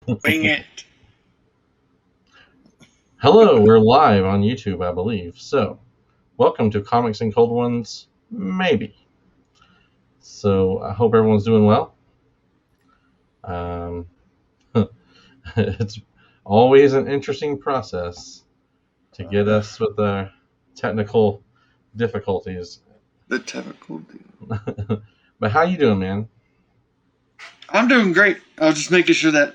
Bring it. Hello, we're live on YouTube, I believe. So, welcome to Comics and Cold Ones, maybe. So, I hope everyone's doing well. Um, it's always an interesting process to get us with the technical difficulties. The technical deal. But how you doing, man? I'm doing great. I was just making sure that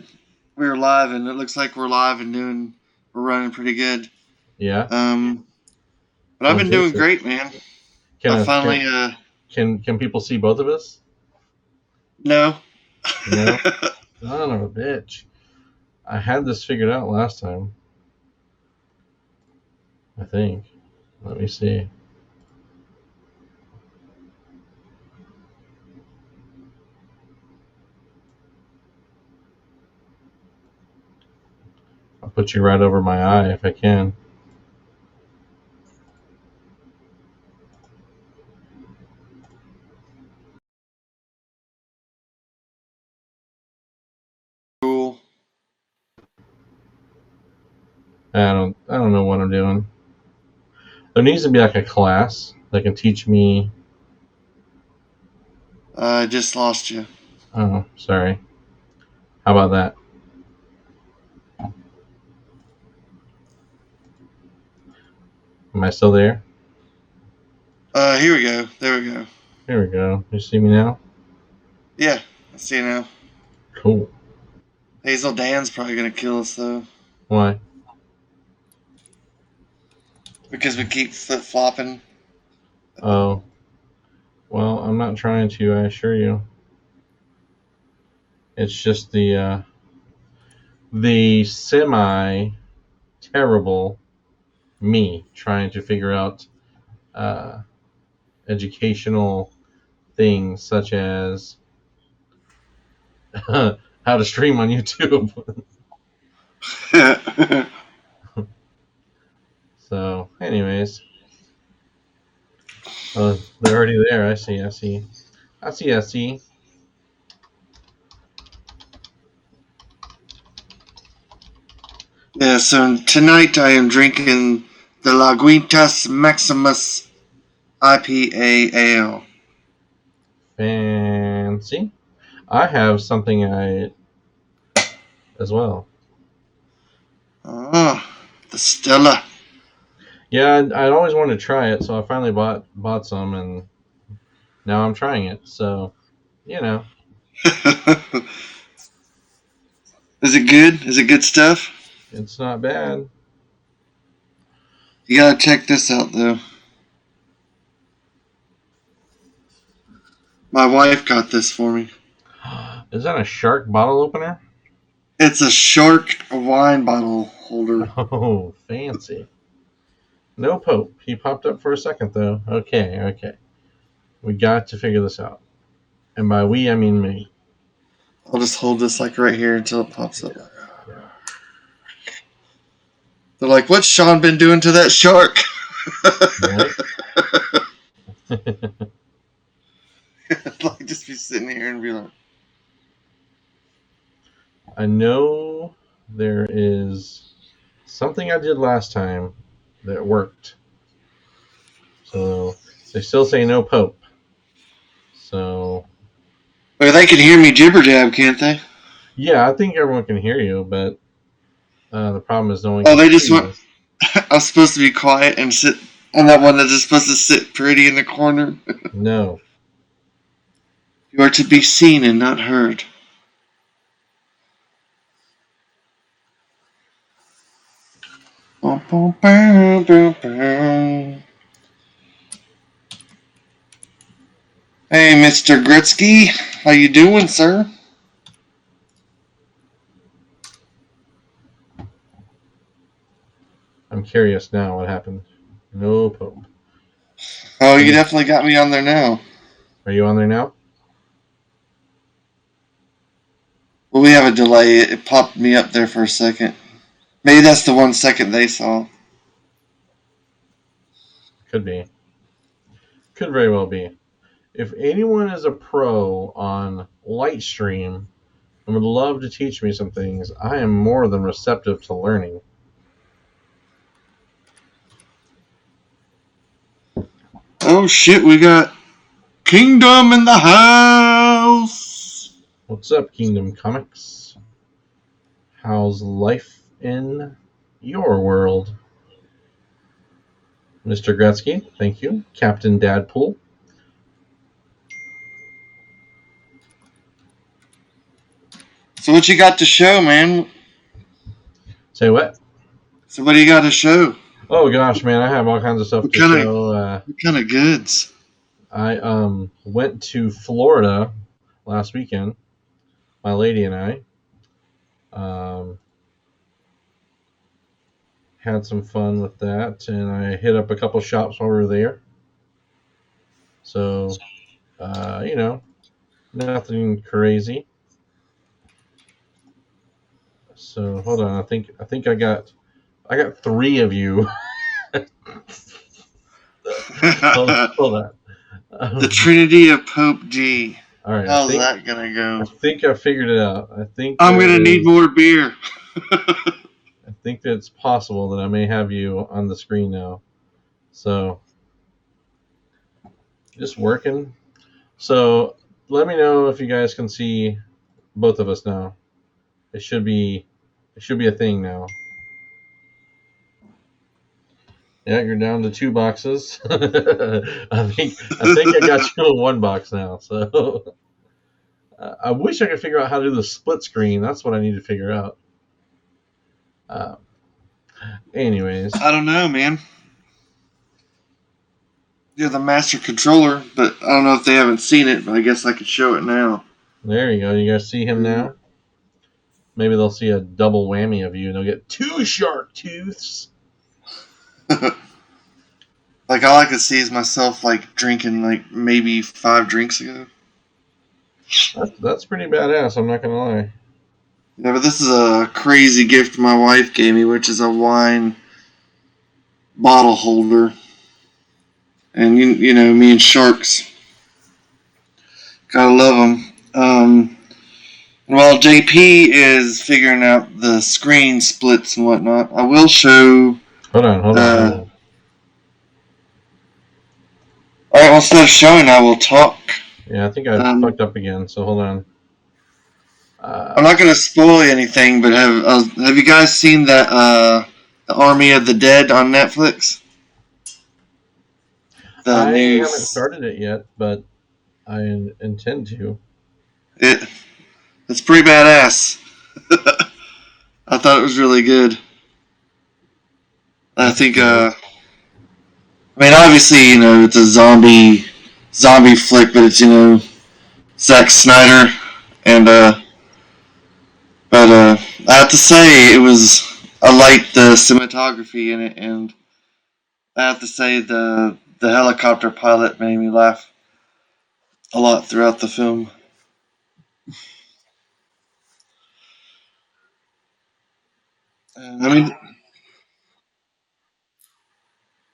we were live, and it looks like we're live and we're running pretty good. Yeah, Um, but I've well, been doing Jason, great, man. can I uh, can finally, can people see both of us? no. No, son of a bitch. I had this figured out last time. I think. Let me see. I'll put you right over my eye if I can. Cool. I don't know what I'm doing. There needs to be like a class that can teach me. I just lost you. Oh, sorry. How about that? Am I still there? Here we go. There we go. Here we go. You see me now? Yeah, I see you now. Cool. Hazel Dan's probably gonna kill us though, Why? because we keep flip flopping. Oh, well, I'm not trying to. I assure you. It's just the semi terrible me trying to figure out uh, educational things such as how to stream on YouTube. So, anyways, they're already there. I see. I see. I see. I see. Yeah. So tonight I am drinking the Laguitas Maximus IPA ale. Fancy. I have something I as well. Oh, the Stella. Yeah, I'd always wanted to try it, so I finally bought some, and now I'm trying it. So, you know, Is it good? Is it good stuff? it's not bad. You gotta check this out though. My wife got this for me. Is that a shark bottle opener? It's a shark wine bottle holder. Oh, fancy. No Pope. He popped up for a second though. Okay, okay. We got to figure this out. And by we, I mean me. I'll just hold this like right here until it pops up. Yeah, yeah. They're like, "What's Sean been doing to that shark?" Right? Like, just be sitting here and be like, I know there is something I did last time that worked. So they still say no Pope. So "Well, they can hear me jibber jab, can't they?" yeah, I think everyone can hear you, but the problem is no one Oh, can they see just want. you. I'm supposed to be quiet and sit. I'm that one that's just supposed to sit pretty in the corner. No. You are to be seen and not heard. Bum, bum, bum, bum, bum. Hey, Mr. Gretzky, how you doing, sir? I'm curious now what happened. No Pope. Oh, Are you you definitely got me on there now. are you on there now? Well, we have a delay. It popped me up there for a second. Maybe that's the 1 second they saw. Could be. Could very well be. If anyone is a pro on Lightstream, and would love to teach me some things. I am more than receptive to learning. Oh shit, we got Kingdom in the house. What's up, Kingdom Comics? How's life in your world? Mr. Gretzky, thank you. Captain Dadpool. So what you got to show, man? Say what? So what do you got to show? Oh gosh, man, I have all kinds of stuff to show. What kind of goods? I went to Florida last weekend. My lady and I had some fun with that, and I hit up a couple shops while we were there. So, nothing crazy. So hold on, I think I got 3 of you. hold on. The Trinity of Pope D. All right. How's that gonna go? I think I figured it out. I think I'm gonna need more beer. I think that it's possible that I may have you on the screen now. So, just working. So, let me know if you guys can see both of us now. It should be a thing now. Yeah, you're down to 2 boxes. I think I got you in 1 box now. So, I wish I could figure out how to do the split screen. That's what I need to figure out. Anyways, I don't know, man. You're the master controller, but I don't know if they haven't seen it, but I guess I could show it now. There you go. You guys see him now? Maybe they'll see a double whammy of you and they'll get 2 shark tooths. Like, all I could see is myself, like, drinking, like, maybe 5 drinks ago. That's pretty badass, I'm not going to lie. Yeah, but this is a crazy gift my wife gave me, which is a wine bottle holder. And, you know, me and sharks. Gotta love them. While JP is figuring out the screen splits and whatnot, I will show... Hold on. Alright, well, instead of showing, I will talk. Yeah, I think I fucked up again, so hold on. I'm not going to spoil anything, but have you guys seen that the Army of the Dead on Netflix? I haven't started it yet, but I intend to. It's pretty badass. I thought it was really good. I think, I mean, obviously, you know, it's a zombie flick, but it's, you know, Zack Snyder, and, but I have to say, I liked the cinematography in it, and I have to say the helicopter pilot made me laugh a lot throughout the film.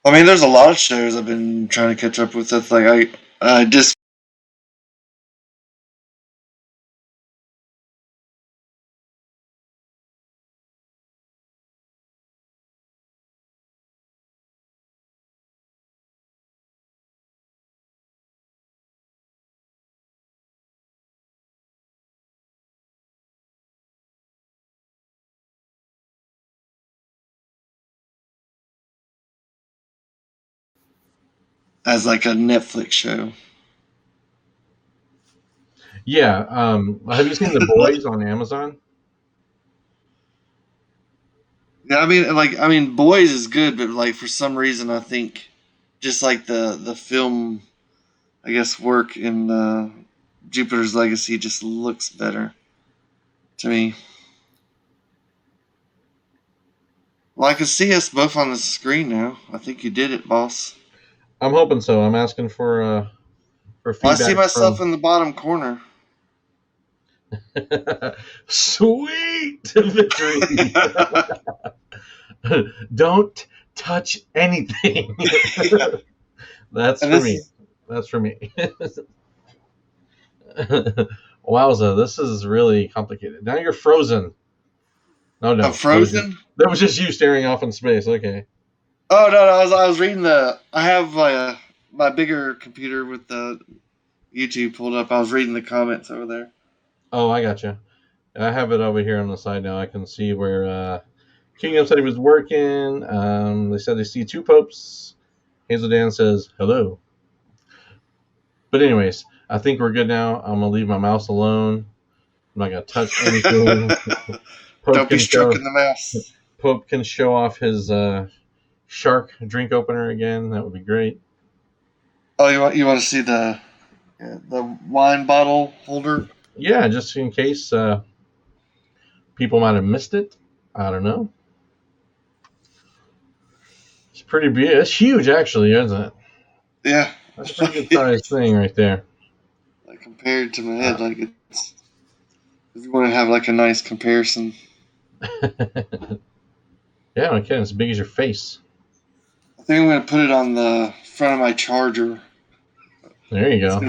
I mean, there's a lot of shows I've been trying to catch up with. That's like I just. As like a Netflix show. Yeah, have you seen The Boys on Amazon? Yeah, I mean, Boys is good, but like for some reason, I think just like the film, I guess, work in Jupiter's Legacy just looks better to me. Well, I can see us both on the screen now. I think you did it, boss. I'm hoping so. I'm asking for feedback. Well, I see myself in the bottom corner. Sweet victory. Don't touch anything. That's for me. Wowza, this is really complicated. Now you're frozen. No, I'm frozen. That was just you staring off in space. Okay. Oh no, I was reading the. I have my bigger computer with the YouTube pulled up. I was reading the comments over there. Oh, I gotcha. I have it over here on the side now. I can see where Kingdom said he was working. They said they see two popes. Hazel Dan says hello. But anyways, I think we're good now. I'm gonna leave my mouse alone. I'm not gonna touch anything. Don't be stroking the mouse. Pope can show off his shark drink opener again. That would be great. Oh, you want to see the wine bottle holder? Yeah, just in case people might have missed it. I don't know. It's pretty big. It's huge, actually, isn't it? Yeah, That's a pretty good sized thing right there. Like compared to my head, like it's. If you want to have like a nice comparison. Yeah, no kidding. It's as big as your face. I think I'm gonna put it on the front of my charger. There you go.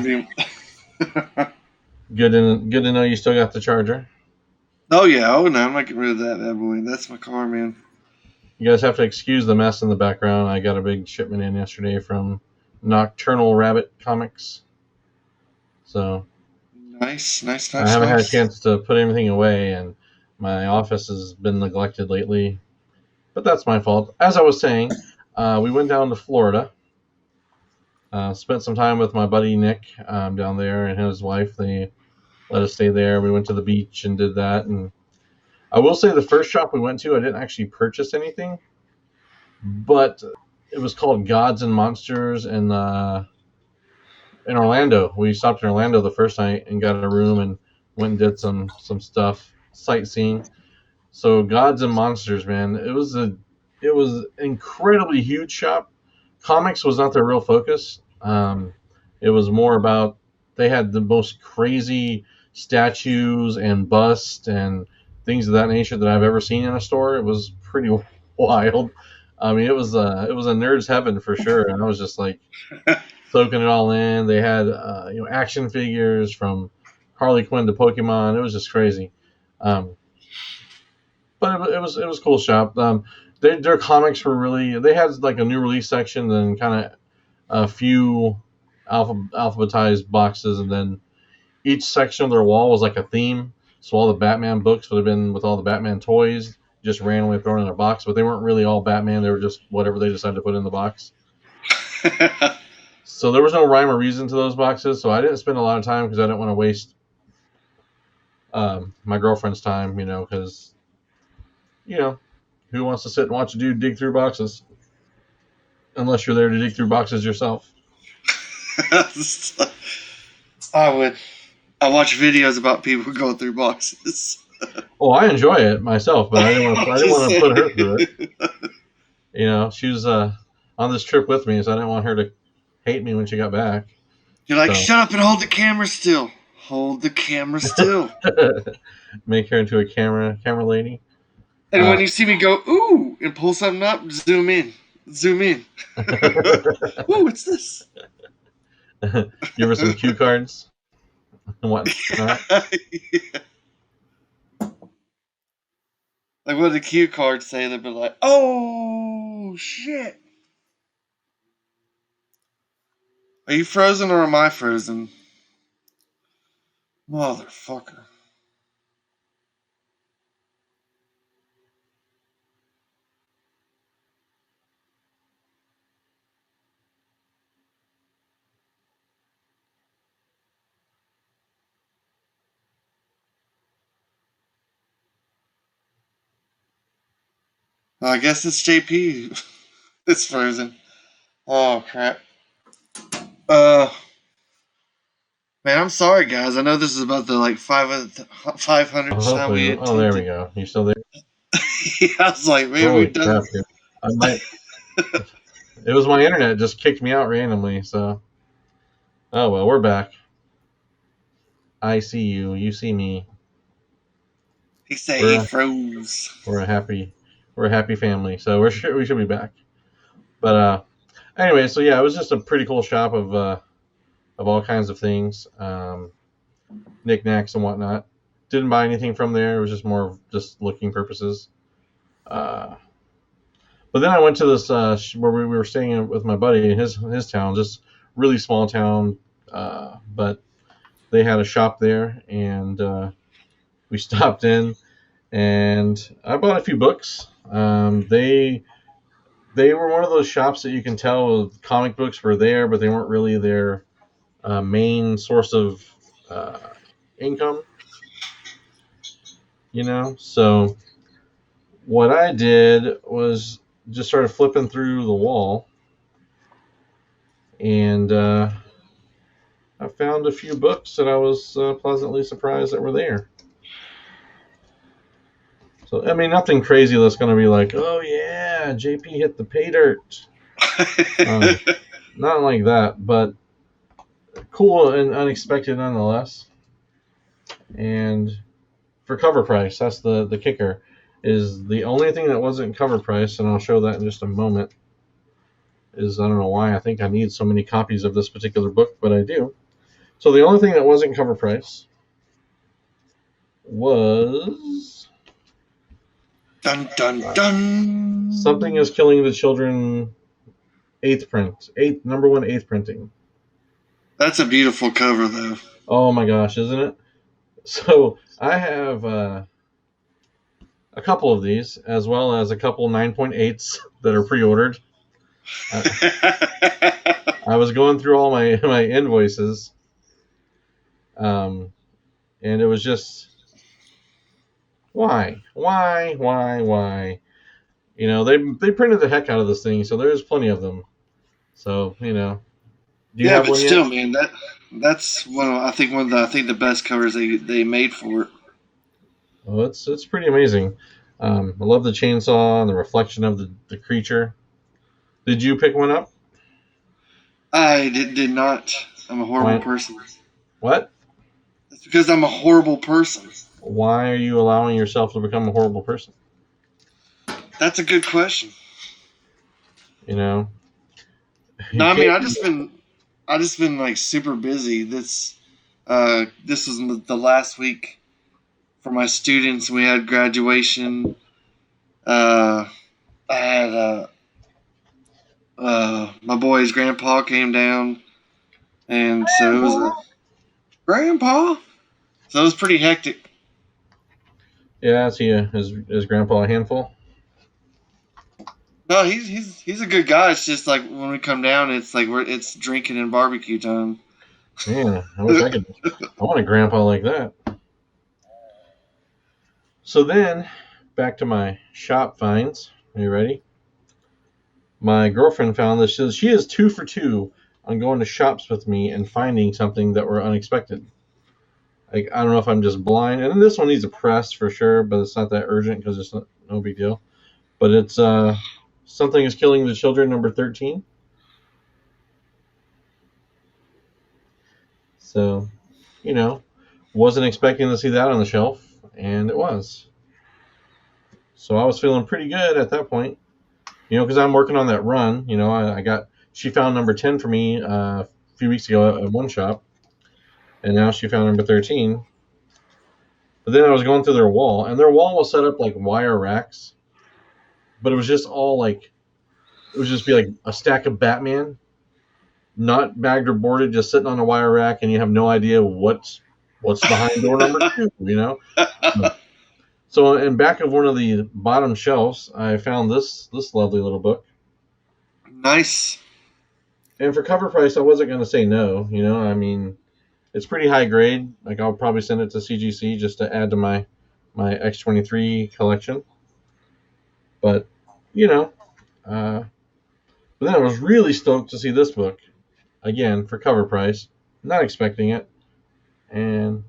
Good to know you still got the charger. Oh yeah, oh no, I'm not getting rid of that bad boy. That's my car, man. You guys have to excuse the mess in the background. I got a big shipment in yesterday from Nocturnal Rabbit Comics. So Nice. I haven't had a chance to put anything away, and my office has been neglected lately. But that's my fault. As I was saying, we went down to Florida. Spent some time with my buddy Nick down there and his wife. They let us stay there. We went to the beach and did that. And I will say the first shop we went to, I didn't actually purchase anything, but it was called Gods and Monsters in Orlando. We stopped in Orlando the first night and got a room and went and did some stuff, sightseeing. So Gods and Monsters, man, it was incredibly huge shop. Comics was not their real focus. It was more about they had the most crazy statues and busts and things of that nature that I've ever seen in a store. It was pretty wild. I mean, it was a nerd's heaven for sure, and I was just like soaking it all in. They had action figures from Harley Quinn to Pokemon. It was just crazy. But it was a cool shop. Their comics were really. They had like a new release section, and kind of a few alphabetized boxes, and then each section of their wall was like a theme. So all the Batman books would have been with all the Batman toys, just randomly thrown in a box, but they weren't really all Batman. They were just whatever they decided to put in the box. So there was no rhyme or reason to those boxes. So I didn't spend a lot of time because I didn't want to waste my girlfriend's time, because who wants to sit and watch a dude dig through boxes? Unless you're there to dig through boxes yourself. I would. I watch videos about people going through boxes. Oh, I enjoy it myself, but I didn't want to put her through it. She was on this trip with me, so I didn't want her to hate me when she got back. You're like, shut up and hold the camera still. Hold the camera still. Make her into a camera lady. And when you see me go, ooh, and pull something up, zoom in. Ooh, what's this? Give her some cue cards. What? Yeah. Like, what do the cue cards say? They'd be like, oh, shit. Are you frozen or am I frozen? Motherfucker. I guess it's JP. It's frozen. Oh, crap. Man, I'm sorry, guys. I know this is about the 500th time we attempted. Oh, there we go. You still there? Yeah, I was like, man, Holy we done. crap, it was my internet just kicked me out randomly. So, oh well, we're back. I see you. You see me. He said he froze. We're a happy family. So we should be back. But anyway, so yeah, it was just a pretty cool shop of all kinds of things. knickknacks and whatnot. Didn't buy anything from there. It was just more of just looking purposes. But then I went to this where we were staying with my buddy in his town, just really small town, but they had a shop there, and we stopped in, and I bought a few books. They were one of those shops that you can tell comic books were there, but they weren't really their main source of uh, income, you know. So what I did was just started flipping through the wall, and I found a few books that I was pleasantly surprised that were there. So I mean, nothing crazy that's going to be like, oh yeah, JP hit the pay dirt. Not like that, but cool and unexpected nonetheless. And for cover price, that's the kicker. Is the only thing that wasn't cover price, and I'll show that in just a moment. Is I don't know why I think I need so many copies of this particular book, but I do. So the only thing that wasn't cover price was Dun dun dun. Something is Killing the Children, number 1 eighth printing. That's a beautiful cover, though. Oh my gosh, isn't it? So I have a couple of these, as well as a couple 9.8s that are pre-ordered. I was going through all my invoices, and it was just why? You know, they printed the heck out of this thing, so there's plenty of them. So do you have but one still, yet? man, that's I think the best covers they made for it. Well, it's pretty amazing. I love the chainsaw and the reflection of the creature. Did you pick one up? I did not. I'm a horrible person. What? It's because I'm a horrible person. Why are you allowing yourself to become a horrible person? That's a good question. No, I mean, I just been like super busy. This was the last week for my students. We had graduation. I had my boy's grandpa came down, and so it was a grandpa. So it was pretty hectic. Yeah, is his grandpa a handful? No, he's a good guy. It's just like when we come down, it's like it's drinking and barbecue time. Yeah, I wish I could. I want a grandpa like that. So then, back to my shop finds. Are you ready? My girlfriend found this. She is 2 for 2 on going to shops with me and finding something that were unexpected. Like, I don't know if I'm just blind. And this one needs a press for sure, but it's not that urgent because it's no big deal. But it's Something is Killing the Children, number 13. So, wasn't expecting to see that on the shelf, and it was. So I was feeling pretty good at that point, because I'm working on that run. She found number 10 for me a few weeks ago at one shop, and now she found number 13. But then I was going through their wall, and their wall was set up like wire racks, but it was just all like, it would just be like a stack of Batman, not bagged or boarded, just sitting on a wire rack, and you have no idea what's behind door number 2, So in back of one of the bottom shelves, I found this lovely little book. Nice. And for cover price, I wasn't going to say no. I mean, it's pretty high grade. Like, I'll probably send it to CGC just to add to my X-23 collection. But, but then I was really stoked to see this book, again, for cover price. Not expecting it. And,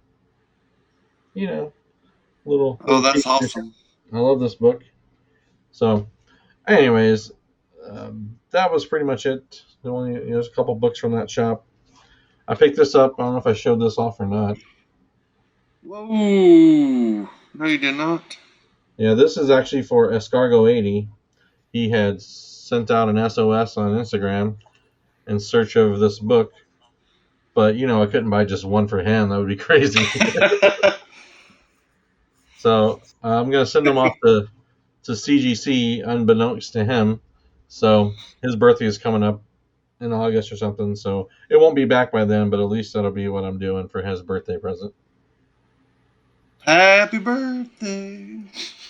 little that's awesome. I love this book. So, anyways, that was pretty much it. There's a couple books from that shop. I picked this up. I don't know if I showed this off or not. Whoa! No, you did not. Yeah, this is actually for Escargo80. He had sent out an SOS on Instagram in search of this book. But I couldn't buy just one for him. That would be crazy. So I'm gonna send them off to CGC unbeknownst to him. So his birthday is coming up in August or something. So it won't be back by then, but at least that'll be what I'm doing for his birthday present. Happy birthday.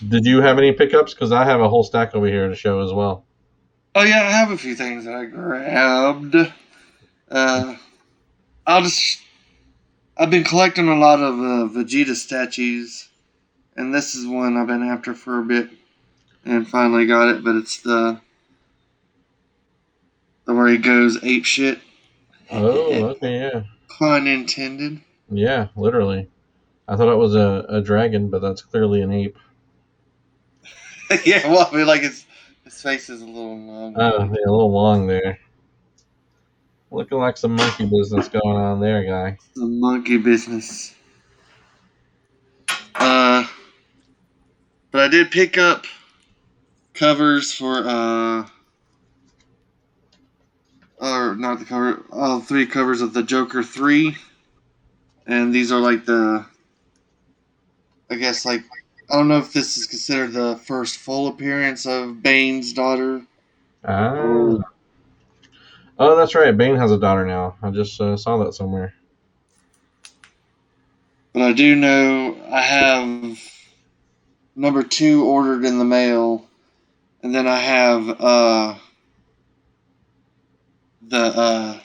Did you have any pickups? Because I have a whole stack over here to show as well. Oh yeah, I have a few things that I grabbed. I've been collecting a lot of Vegeta statues, and this is one I've been after for a bit, and finally got it. But it's the where he goes ape shit. Oh, okay, yeah. Pun intended. Yeah, literally. I thought it was a dragon, but that's clearly an ape. Yeah, well, I mean, like his face is a little long. Oh, yeah, a little long there. Looking like some monkey business going on there, guy. The monkey business. But I did pick up covers for or not the cover, all three covers of the Joker 3, and these are like I guess like I don't know if this is considered the first full appearance of Bane's daughter. Oh, that's right. Bane has a daughter now. I just saw that somewhere. But I do know I have number 2 ordered in the mail, and then I have the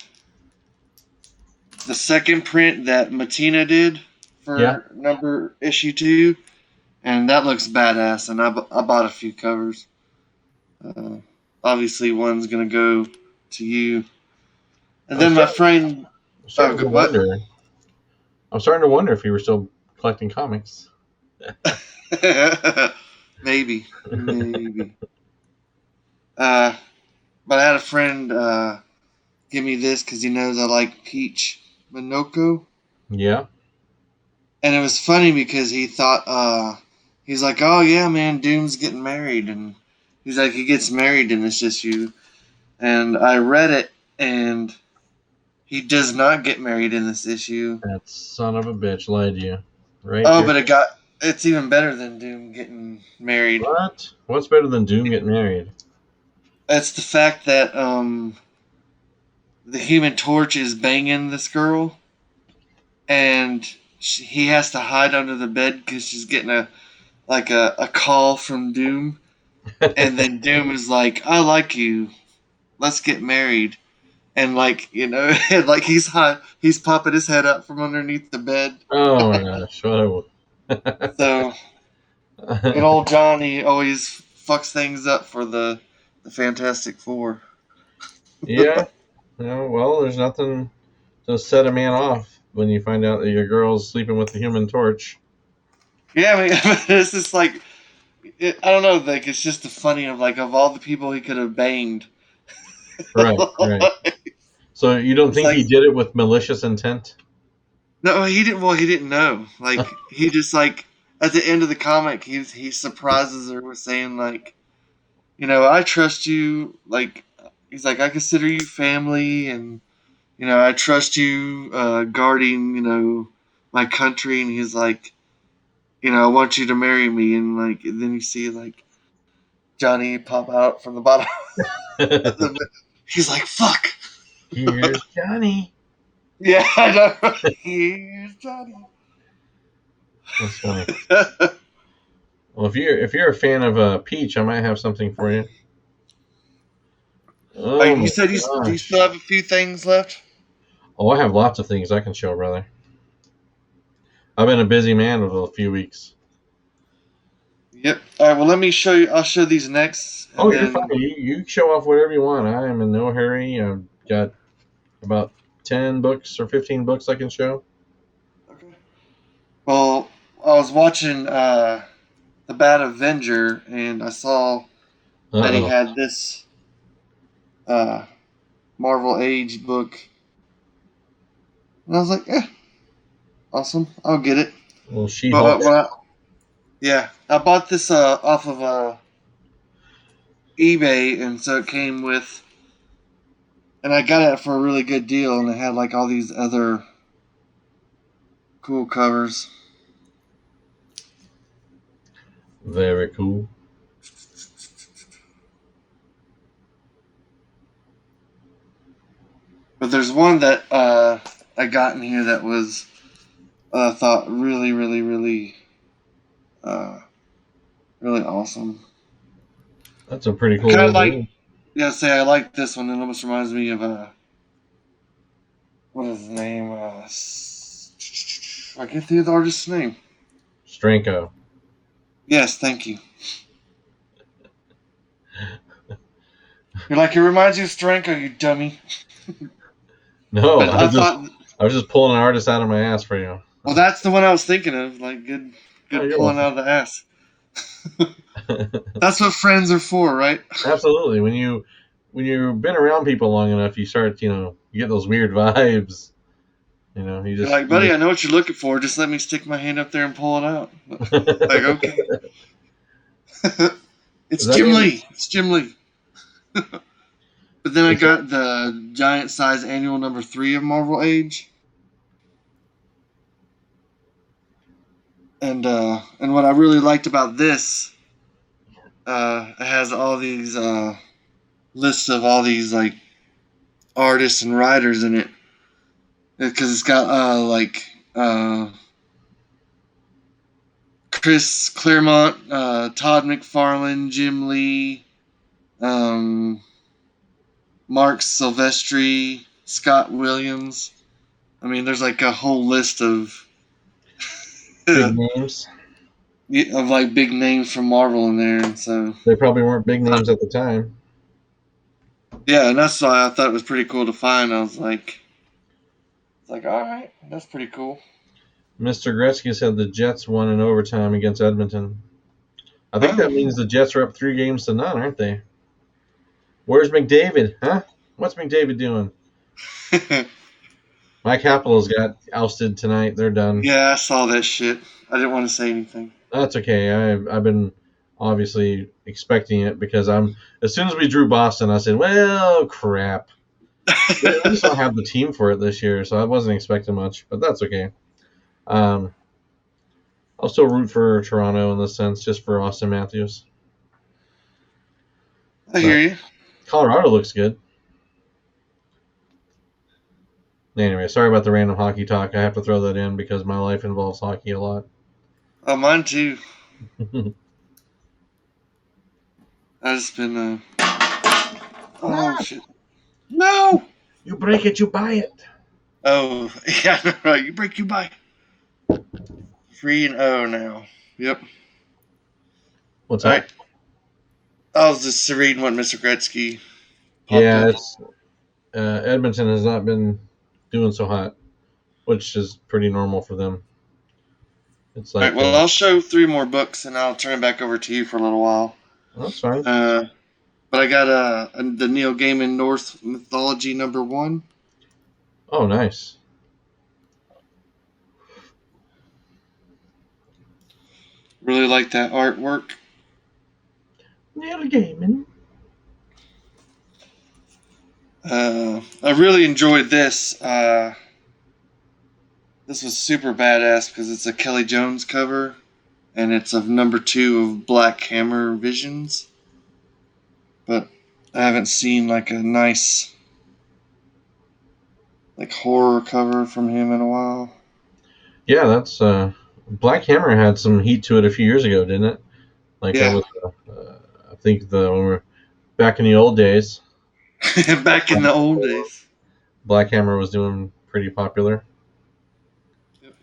second print that Matina did for issue 2, and that looks badass. And I bought a few covers. Obviously, one's gonna go to you, and then my friend. I'm starting to wonder if you were still collecting comics. Maybe. But I had a friend give me this because he knows I like Peach Minoko. Yeah. And it was funny because he thought, he's like, oh yeah, man, Doom's getting married. And he's like, he gets married in this issue. And I read it, and he does not get married in this issue. That son of a bitch lied to you. Right? Oh, but it's even better than Doom getting married. What? What's better than Doom getting married? It's the fact that the Human Torch is banging this girl, and he has to hide under the bed because she's getting a call from Doom, and then Doom is like, "I like you, let's get married," and like like he's popping his head up from underneath the bed. Oh my gosh! So, good old Johnny always fucks things up for the Fantastic Four. Yeah. Well, there's nothing to set a man off when you find out that your girl's sleeping with the Human Torch. Yeah, I mean, it's just like, I don't know, like, it's just the funny of all the people he could have banged. Right. So you don't think he did it with malicious intent? No, he didn't. Well, he didn't know. Like, he just, like, at the end of the comic, he surprises her with saying, like, I trust you, like, he's like, I consider you family, and, I trust you guarding, my country, and he's like, I want you to marry me, and, like, and then you see, like, Johnny pop out from the bottom. He's like, fuck! Here's Johnny. Yeah, I know. Here's Johnny. That's funny. Well, if you're a fan of Peach, I might have something for you. Oh, you said you still have a few things left? Oh, I have lots of things I can show, brother. I've been a busy man over a few weeks. Yep. All right, well, let me show you. I'll show these next. Oh, you're fine. You show off whatever you want. I am in no hurry. I've got about 10 books or 15 books I can show. Okay. Well, I was watching The Bad Avenger, and I saw that he had this Marvel Age book. And I was like, awesome. I'll get it. Well, She-Hulk. I bought this off of eBay, and so it came with And I got it for a really good deal, and it had like all these other cool covers. Very cool. But there's one that I got in here that was thought really, really, really, really awesome. That's a pretty cool Kind of little like, game. yeah, say I like this one. It almost reminds me of what is his name? I can't think of the artist's name. Stranko. Yes, thank you. You're like, it reminds you of Stranko, you dummy. No, But I thought, I was just pulling an artist out of my ass for you. well, that's the one I was thinking of. Like, good Oh, you're pulling out of the ass. That's what friends are for, right? Absolutely. When you've been around people long enough, you start, you get those weird vibes. You You're like, buddy, I know what you're looking for. Just let me stick my hand up there and pull it out. Like, okay. It's Jim Lee. It's Jim Lee. But then I got the giant size annual number 3 of Marvel Age. And what I really liked about this, it has all these lists of all these like artists and writers in it, because it's got Chris Claremont, Todd McFarlane, Jim Lee, Mark Silvestri, Scott Williams. I mean, there's like a whole list of big names. Of like big names from Marvel in there, and so they probably weren't big names at the time. Yeah, and that's why I thought it was pretty cool to find. I was like, all right, that's pretty cool. Mr. Gretzky said the Jets won in overtime against Edmonton. I think that means the Jets are up 3-0, aren't they? Where's McDavid? Huh? What's McDavid doing? My Capitals got ousted tonight. They're done. Yeah, I saw that shit. I didn't want to say anything. That's okay. I've been obviously expecting it because as soon as we drew Boston, I said, well, crap. I just don't have the team for it this year, so I wasn't expecting much, but that's okay. I'll still root for Toronto in this sense, just for Austin Matthews. I hear you. Colorado looks good. Anyway, sorry about the random hockey talk. I have to throw that in because my life involves hockey a lot. Oh, mine too. I've just been. Oh, shit. No! You break it, you buy it. Oh, yeah, right. You break, you buy. 3-0 now. Yep. What's that? Right. I was just reading what Mr. Gretzky. Yeah, it's Edmonton has not been doing so hot, which is pretty normal for them. It's like, all right, well, I'll show 3 more books and I'll turn it back over to you for a little while. That's fine. But I got the Neil Gaiman Norse Mythology #1. Oh, nice. Really like that artwork. Neil Gaiman. I really enjoyed this. This was super badass because it's a Kelly Jones cover, and it's of #2 of Black Hammer Visions. But I haven't seen like a nice like horror cover from him in a while. Yeah, that's Black Hammer had some heat to it a few years ago, didn't it? Like yeah. That was, I think when we were back in the old days. Back in the old days. Black Hammer was doing pretty popular. Yep.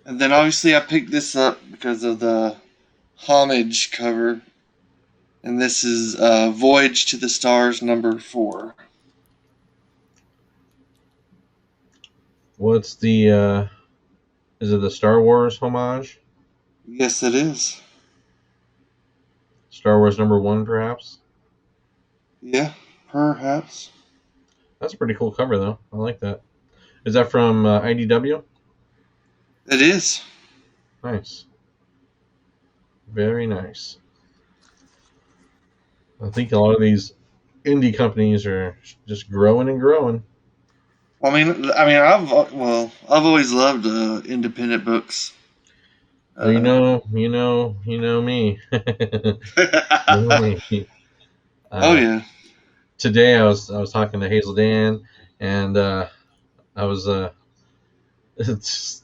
And then obviously I picked this up because of the homage cover. And this is Voyage to the Stars #4. What's the is it the Star Wars homage? Yes, it is. Star Wars #1, perhaps? Yeah, perhaps. That's a pretty cool cover, though. I like that. Is that from IDW? It is. Nice. Very nice. I think a lot of these indie companies are just growing and growing. Well, I've always loved independent books. Well, Uh, you know me. You know me. oh Uh, yeah. Today I was talking to Hazel Dan, and I was it's,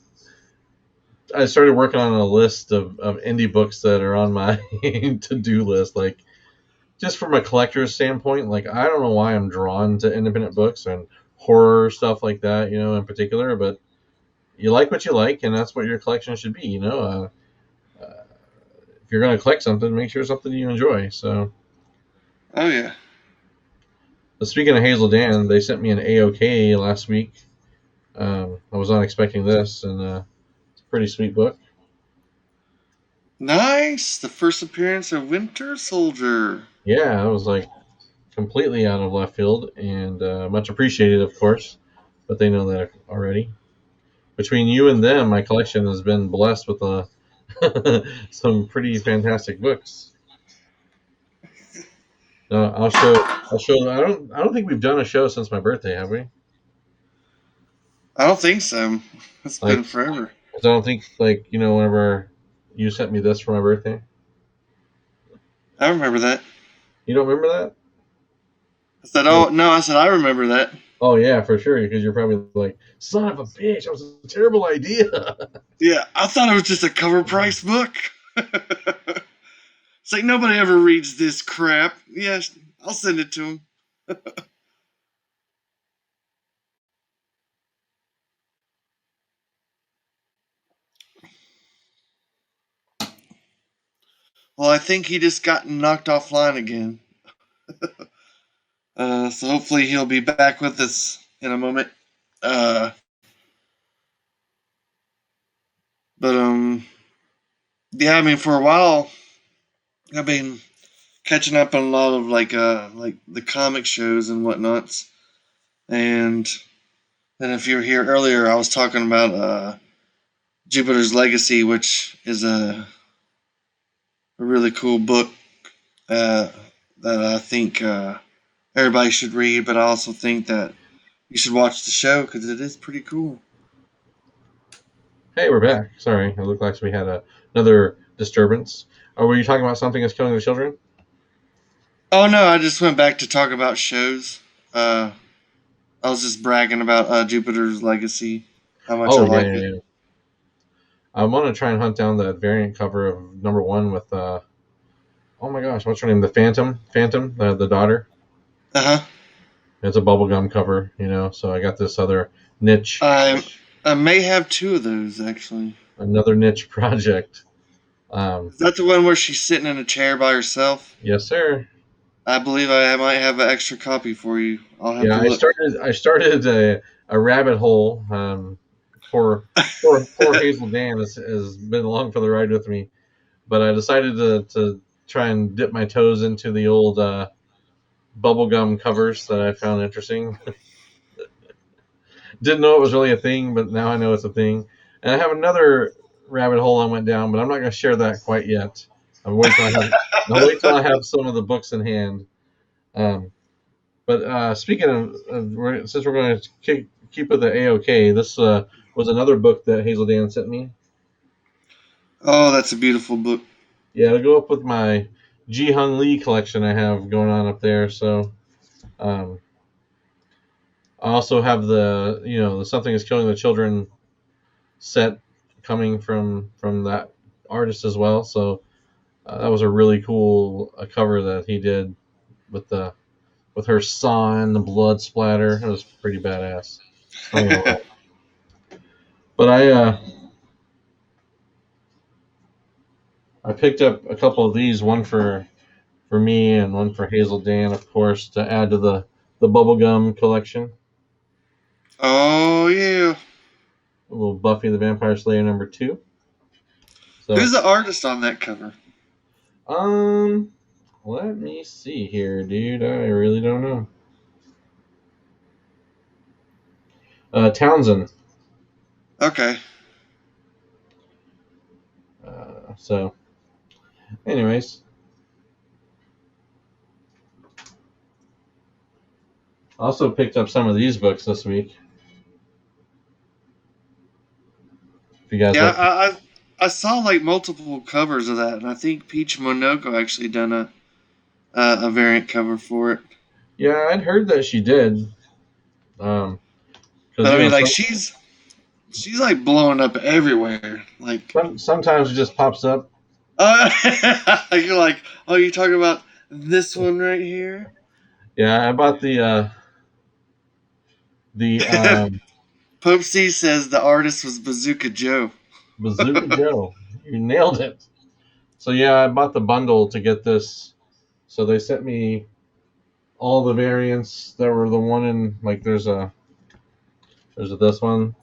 I started working on a list of indie books that are on my to do list. Like just from a collector's standpoint, like I don't know why I'm drawn to independent books and horror stuff like that, in particular. But you like what you like, and that's what your collection should be. If you're going to collect something, make sure it's something you enjoy. So, Oh yeah. speaking of Hazel Dan, they sent me an AOK last week. I was not expecting this, and it's a pretty sweet book. Nice. The first appearance of Winter Soldier. Yeah, I was like completely out of left field, and much appreciated, of course. But they know that already. Between you and them, my collection has been blessed with some pretty fantastic books. I'll show. I'll show. I don't think we've done a show since my birthday, have we? I don't think so. It's been Like, forever. 'cause I don't think whenever you sent me this for my birthday. I remember that. You don't remember that? I said, Like, "Oh no," I said, "I remember that." oh yeah, for sure. Because you're probably like, son of a bitch, that was a terrible idea. Yeah, I thought it was just a cover price book. It's like nobody ever reads this crap. Yes, I'll send it to him. Well, I think he just got knocked offline again. So hopefully he'll be back with us in a moment. Uh, but yeah, I mean, for a while, I've been catching up on a lot of like the comic shows and whatnots. And then if you were here earlier, I was talking about Jupiter's Legacy, which is a really cool book uh, that I think everybody should read. But I also think that you should watch the show because it is pretty cool. Hey, we're back. Sorry, it looked like we had another disturbance. Were you talking about something that's killing the children? Oh no, I just went back to talk about shows. Uh, I was just bragging about Jupiter's Legacy, how much I Oh yeah, like yeah, it. yeah. I want to try and hunt down that variant cover of number one with oh my gosh, what's her name? The Phantom, the daughter. Uh huh. It's a bubblegum cover, So I got this other niche, I may have two of those actually. another niche project. Is that the one where she's sitting in a chair by herself? Yes, sir. I believe I might have an extra copy for you. I'll have Yeah, to look. I started a rabbit hole. Poor Hazel Dan has been along for the ride with me, but I decided to try and dip my toes into the old bubblegum covers that I found interesting. Didn't know it was really a thing, but now I know it's a thing. And I have another rabbit hole I went down, but I'm not going to share that quite yet. I'll wait till I have some of the books in hand. But speaking of, since we're going to keep with the AOK, this was another book that Hazel Dan sent me. Oh, that's a beautiful book. Yeah, to go up with my Ji Hung Lee collection I have going on up there. So um, I also have the Something is Killing the Children set coming from that artist as well. So that was a really cool cover that he did with the with her sawing the blood splatter. It was pretty badass. I'm gonna lie. But I picked up a couple of these, one for me and one for Hazel Dan, of course, to add to the bubblegum collection. Oh yeah. A little Buffy the Vampire Slayer number 2. Who's So the artist on that cover? um let me see here, dude. I really don't know. Townsend. Okay. So anyways, Also picked up some of these books this week. If you guys Yeah, like, I saw like multiple covers of that, and I think Peach Monoko actually done a variant cover for it. yeah, I'd heard that she did. Because But I mean, like she's like blowing up everywhere. Like, sometimes it just pops up. you're like, oh, you talking about this one right here? Yeah, I bought the Pope C says the artist was Bazooka Joe. Bazooka Joe. You nailed it. So yeah, I bought the bundle to get this. So they sent me all the variants that were the one in like there's this one,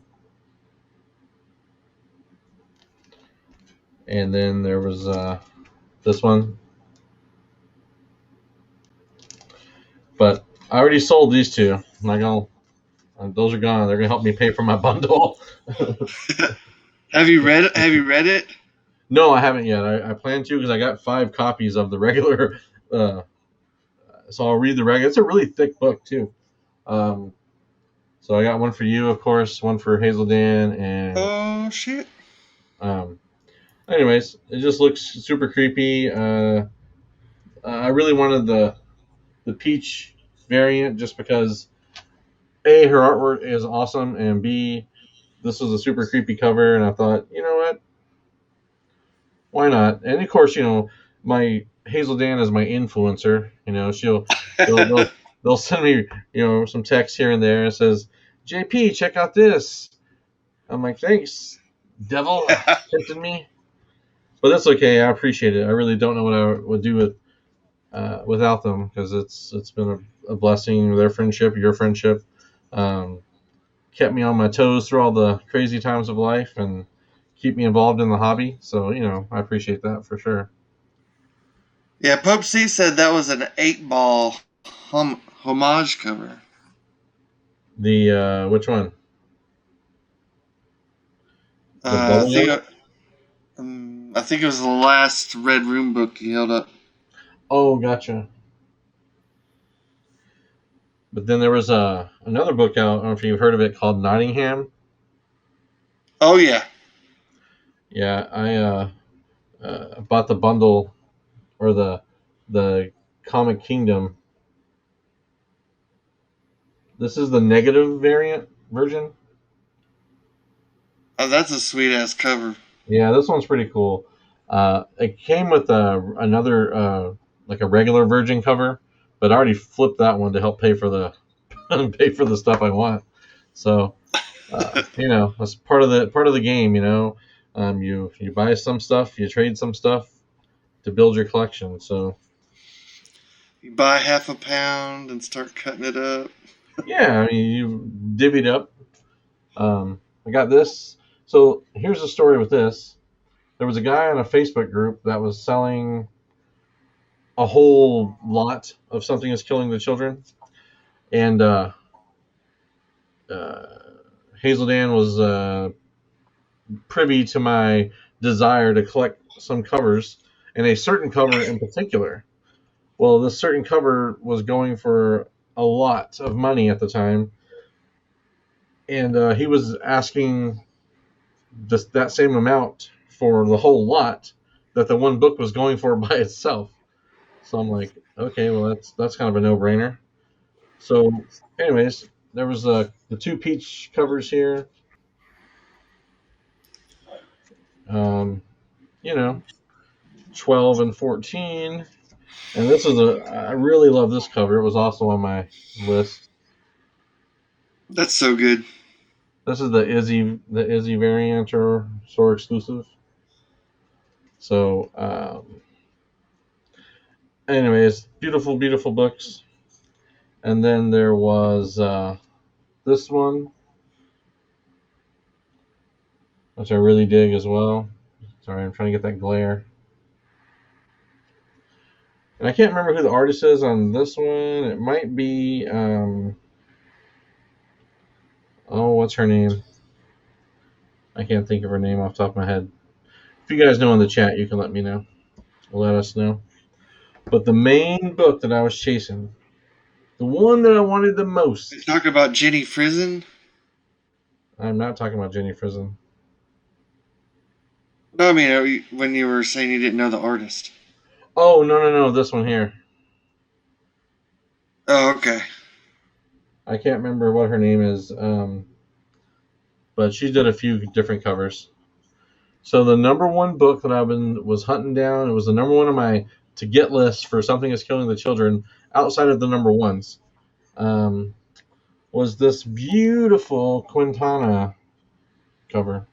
and then there was this one. But I already sold these two. I'm not gonna. Those are gone. They're gonna help me pay for my bundle. Have you read it? Have you read it? No, I haven't yet. I plan to because I got 5 copies of the regular. So I'll read the regular. It's a really thick book too. Um, so I got one for you, of course, one for Hazel Dan, and Oh shit! um, anyways, it just looks super creepy. I really wanted the peach variant just because A, her artwork is awesome, and B, this was a super creepy cover, and I thought, you know what, why not? And of course, my Hazel Dan is my influencer. They'll send me some text here and there. It says, JP, check out this. I'm like, thanks, devil, tempting me. But that's okay. I appreciate it. I really don't know what I would do without them because it's been a blessing. Their friendship, your friendship, um, kept me on my toes through all the crazy times of life and keep me involved in the hobby. So I appreciate that for sure. Yeah, Pope C said that was an 8-ball homage cover. The which one? The I bubble think one? I think it was the last Red Room book he held up. Oh, gotcha. But then there was another book out. I don't know if you've heard of it called Nottingham. Oh yeah. Yeah, I bought the bundle or the Comic Kingdom. This is the negative variant version. Oh, that's a sweet ass cover. Yeah, this one's pretty cool. It came with another like a regular Virgin cover, but I already flipped that one to help pay for the pay for the stuff I want. So that's part of the game. You buy some stuff, you trade some stuff to build your collection. So You buy half a pound and start cutting it up. yeah, I mean you divvied up. I got this. So here's the story with this. There was a guy on a Facebook group that was selling a whole lot of Something is Killing the Children, and uh, Hazel Dan was privy to my desire to collect some covers, and a certain cover in particular. Well, this certain cover was going for a lot of money at the time, and he was asking just that same amount for the whole lot that the one book was going for by itself. So I'm like, okay, well that's kind of a no-brainer. So, anyways, there was the 2 peach covers here. Um, you know, 12 and 14. And this is I really love this cover. It was also on my list. That's so good. This is the Izzy variant or store exclusive. So, anyways, beautiful, beautiful books. And then there was this one, which I really dig as well. Sorry, I'm trying to get that glare. And I can't remember who the artist is on this one. It might be, what's her name? I can't think of her name off the top of my head. If you guys know in the chat, you can let me know. Let us know. But the main book that I was chasing The one that I wanted the most. You talk about Jenny Frison? I'm not talking about Jenny Frison. No, I mean, when you were saying you didn't know the artist. Oh, no. This one here. Oh, okay. I can't remember what her name is, but she did a few different covers. So the number one book that was hunting down, it was the number one on my to get list for Something Is Killing the Children, outside of the number ones, was this beautiful Quintana cover.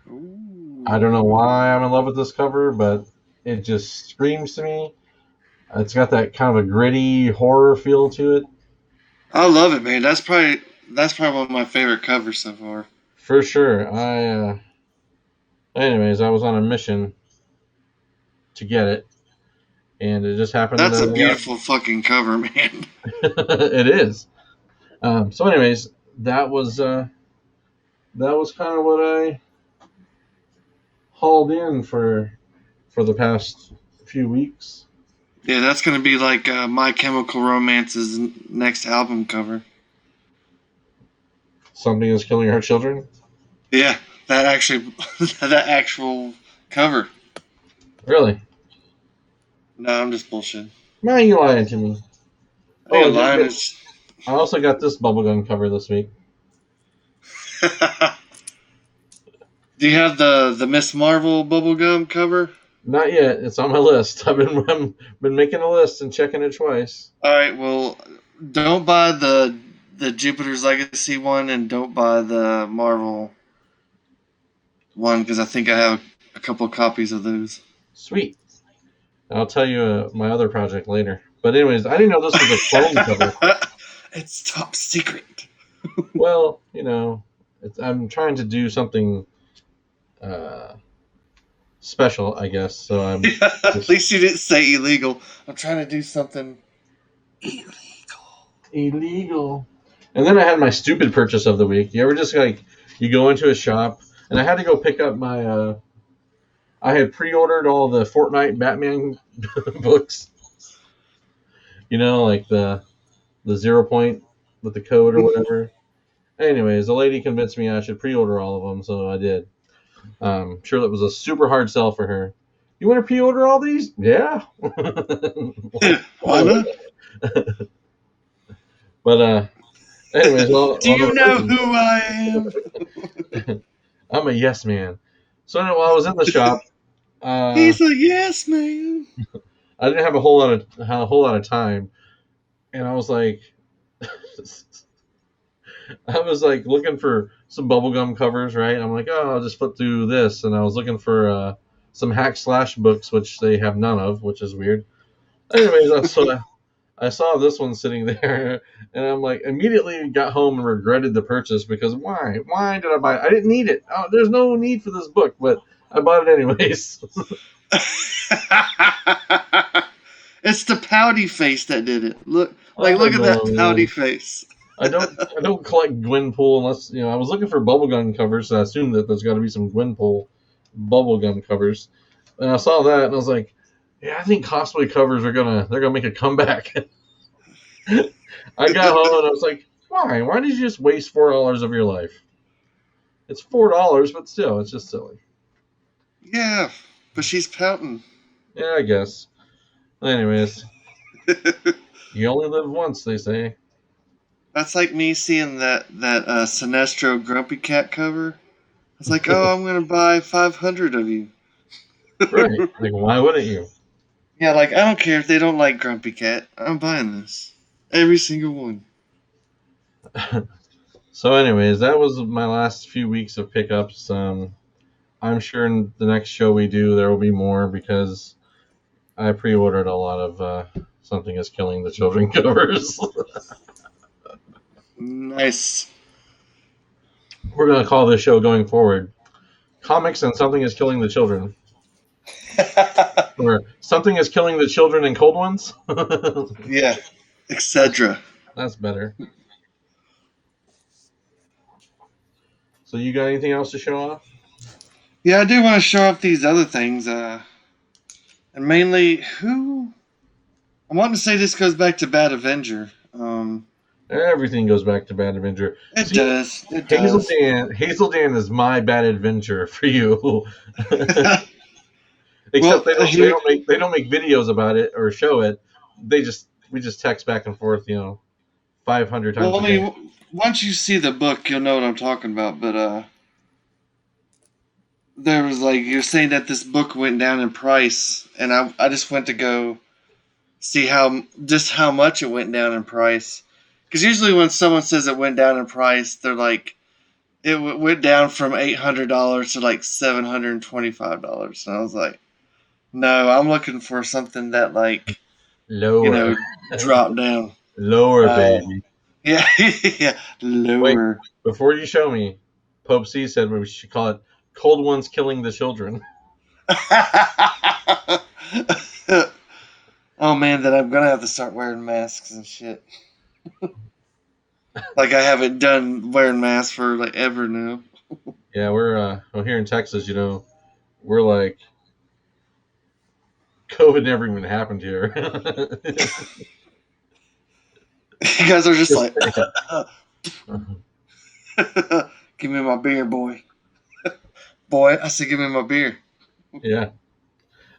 Ooh. I don't know why I'm in love with this cover, but it just screams to me. It's got that kind of a gritty horror feel to it. I love it, man. That's probably one of my favorite covers so far. For sure. Anyways, I was on a mission to get it, and it just happened That's that a beautiful fucking cover, man. it is. So, anyways, that was kind of what I hauled in for the past few weeks. Yeah, that's gonna be like My Chemical Romance's next album cover. Something Is Killing Our Children. Yeah, that actual cover. Really? No, I'm just bullshitting. Now you lying to me. I ain't I did lying. get- I also got this bubblegum cover this week. Do you have the Miss Marvel bubblegum cover? Not yet. It's on my list. I've been making a list and checking it twice. All right, well, don't buy the Jupiter's Legacy one, and don't buy the Marvel one because I think I have a couple copies of those. Sweet. I'll tell you my other project later. But anyways, I didn't know this was a clone cover. It's top secret. Well, I'm trying to do something special, I guess. So I'm At least you didn't say illegal. I'm trying to do something illegal. And then I had my stupid purchase of the week. You ever just you go into a shop, and I had to go pick up my. I had pre-ordered all the Fortnite Batman books. Like the 0 point with the code or whatever. Anyways, the lady convinced me I should pre-order all of them, so I did. Sure, that was a super hard sell for her. You want to pre-order all these? Yeah. Why not? But anyways, do you know who I am? I'm a yes man. So while I was in the shop, he's a yes man. I didn't have a whole lot of time, and I was like, looking for some bubblegum covers, right? I'm like, oh, I'll just flip through this, and I was looking for some hack slash books, which they have none of, which is weird. Anyways, I saw this one sitting there, and I'm like, immediately got home and regretted the purchase because why? Why did I buy it? I didn't need it. Oh, there's no need for this book, but I bought it anyways. It's the pouty face that did it. Look at that pouty face. I don't collect Gwenpool unless I was looking for bubblegum covers, so I assumed that there's got to be some Gwenpool bubblegum covers. And I saw that and I was like, yeah, I think cosplay covers they're gonna make a comeback. I got home and I was like, why? Why did you just waste $4 of your life? It's $4, but still, it's just silly. Yeah, but she's pouting. Yeah, I guess. Anyways, you only live once, they say. That's like me seeing that Sinestro Grumpy Cat cover. I was like, oh, I'm gonna buy 500 of you. Right? Like, why wouldn't you? Yeah, like I don't care if they don't like Grumpy Cat. I'm buying this, every single one. So, anyways, that was my last few weeks of pickups. I'm sure in the next show we do there will be more because I pre-ordered a lot of Something Is Killing the Children covers. Nice. We're going to call this show going forward Comics and Something Is Killing the Children. Or Something Is Killing the Children and Cold Ones. Yeah, etc. That's better. So you got anything else to show off? Yeah, I do want to show off these other things. And mainly, who I want to say this goes back to Bad Avenger. Everything goes back to Bad Adventure. It See, does. It does. Hazel Dan is my Bad Adventure for you. Except Well, here. they don't make videos about it or show it. We just text back and forth, 500 times Well, a I day. mean, once you see the book, you'll know what I'm talking about. But there was like you're saying that this book went down in price, and I just went to go see how much it went down in price. Because usually when someone says it went down in price, they're like went down from $800 to like $725, and I was like, no, I'm looking for something that like you Lower, know dropped down. lower, Uh, baby. yeah, yeah, Wait, lower. before you show me, Pope C said we should call it "Cold Ones Killing the Children." Oh man, then I'm gonna have to start wearing masks and shit. Like I haven't done wearing masks for like ever now. Yeah, we're well, here in Texas. We're like COVID never even happened here. You guys are just Just like, saying. give me my beer, boy. Boy, I said, give me my beer. Yeah.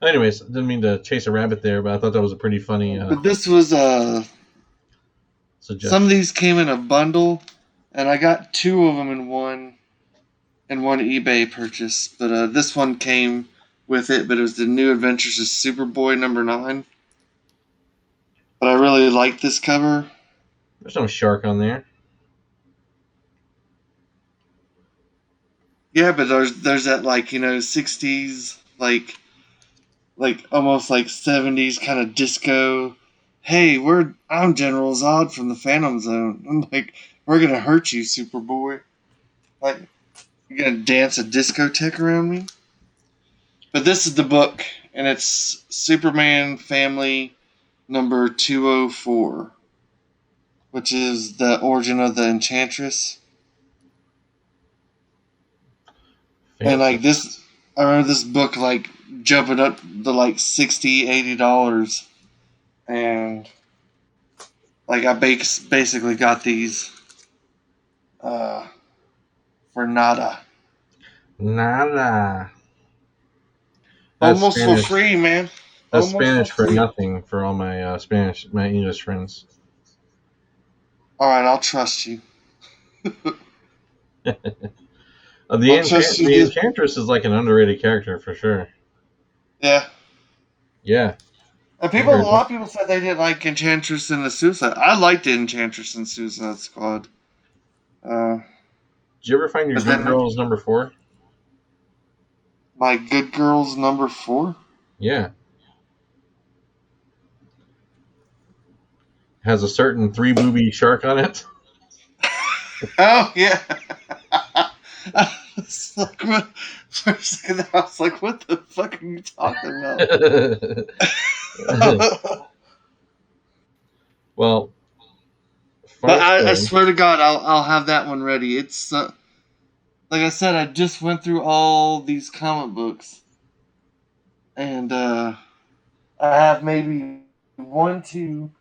Anyways, didn't mean to chase a rabbit there, but I thought that was a pretty funny But this was some of suggestion. these came in a bundle, and I got two of them in one eBay purchase. But this one came with it, but it was the New Adventures of Superboy #9. But I really like this cover. There's no shark on there. Yeah, but there's that like 60s like almost like 70s kind of disco. Hey, I'm General Zod from the Phantom Zone. I'm like, we're gonna hurt you, Superboy. Like, you're gonna dance a discotheque around me. But this is the book, and it's Superman Family number 204, which is the origin of the Enchantress. And Fancy. like this, I remember this book like jumping up to like $60, $80, and like I basically got these uh, for nada, Nada. That's almost for Spanish. free, man, That's almost for Spanish for free. nothing for all my my English friends. All right, I'll trust you. The I'll trust you. the Enchantress is like an underrated character for sure. Yeah. Yeah, And I a heard lot of people said they didn't like Enchantress in the Suicide. I liked Enchantress in Suicide Squad. Uh, Did you ever find your but Good then Girls #4? my Good Girls #4. Yeah, has a certain three booby shark on it. Oh yeah. I was like, what? For a second, I was like, "What the fuck are you talking about?" Well, But funny I story. swear to God, I'll have that one ready. It's like I said, I just went through all these comic books, and I have maybe one, two.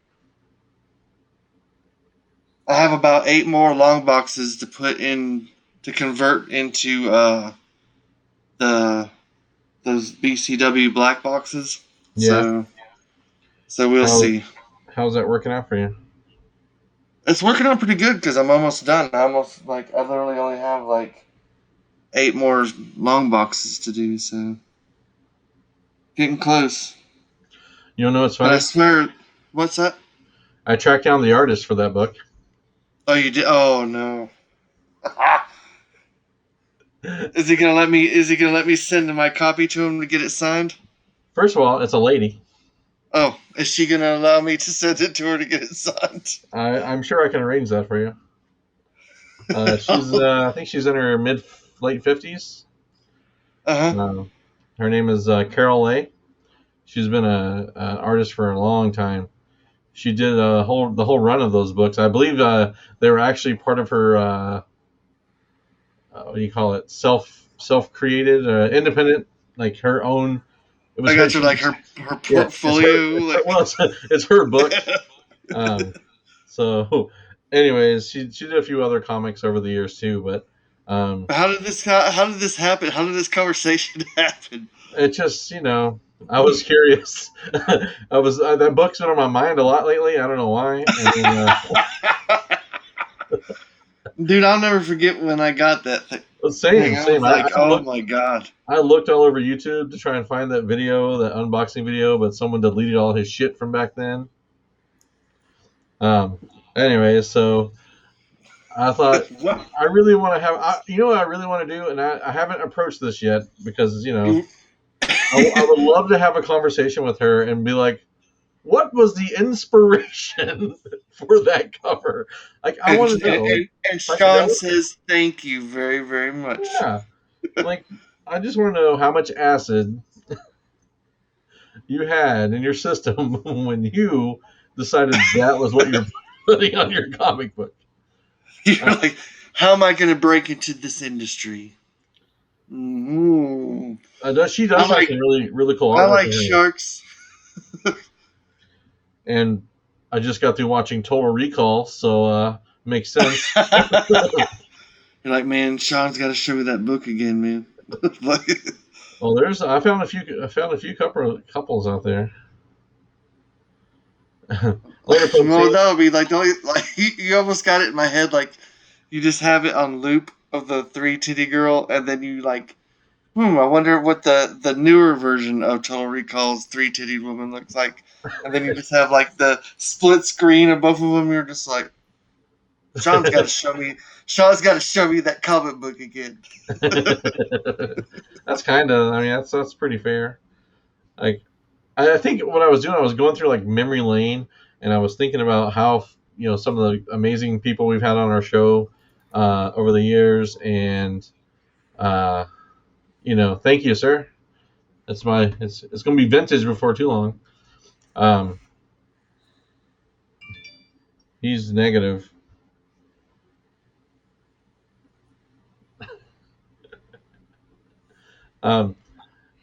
I have about 8 more long boxes to put in to convert into the those BCW black boxes. Yeah, So we'll how see. how's that working out for you? It's working out pretty good because I'm almost done. I literally only have like 8 more long boxes to do. So getting close. You know what's But I funny? swear, what's that? I tracked down the artist for that book. Oh, you did? Oh no. Is he gonna let me? Is he gonna let me send my copy to him to get it signed? First of all, it's a lady. Oh, is she gonna allow me to send it to her to get it signed? I'm sure I can arrange that for you. I think she's in her late 50s. Uh huh. Her name is Carol Lay. She's been an artist for a long time. She did the whole run of those books. I believe they were actually part of her what do you call it, self created independent, like her own It was I got you like her portfolio. It's her book. So, anyways, she did a few other comics over the years too, but How did this happen? How did this conversation happen? it just I was curious. That book's been on my mind a lot lately. I don't know why. Dude, I'll never forget when I got that thing. Same. I was like, oh my god. I looked all over YouTube to try and find that video, that unboxing video, but someone deleted all his shit from back then. Anyways, so I thought I really want to have, you know what I really want to do, and I haven't approached this yet because I would love to have a conversation with her and be like, what was the inspiration for that cover? Like, I want to know. And Sean says, thank you very, very much. Yeah. Like, I just want to know how much acid you had in your system when you decided that was what you're putting on your comic book. You're like, how am I going to break into this industry? Mm-hmm. She does like really, really cool art. I like sharks. And I just got through watching Total Recall, so makes sense. You're like, man, Sean's got to show me that book again, man. Well, I found a few couples out there. Well, that would be like you almost got it in my head, like you just have it on loop of the 3 titty girl, and then you like, I wonder what the newer version of Total Recall's 3 titty woman looks like, and then you just have like the split screen of both of them. You're just like, Sean's got to show me that comic book again. That's that's pretty fair. Like, I think what I was doing, I was going through like memory lane, and I was thinking about how some of the amazing people we've had on our show over the years, and thank you, sir. It's going to be vintage before too long. He's negative.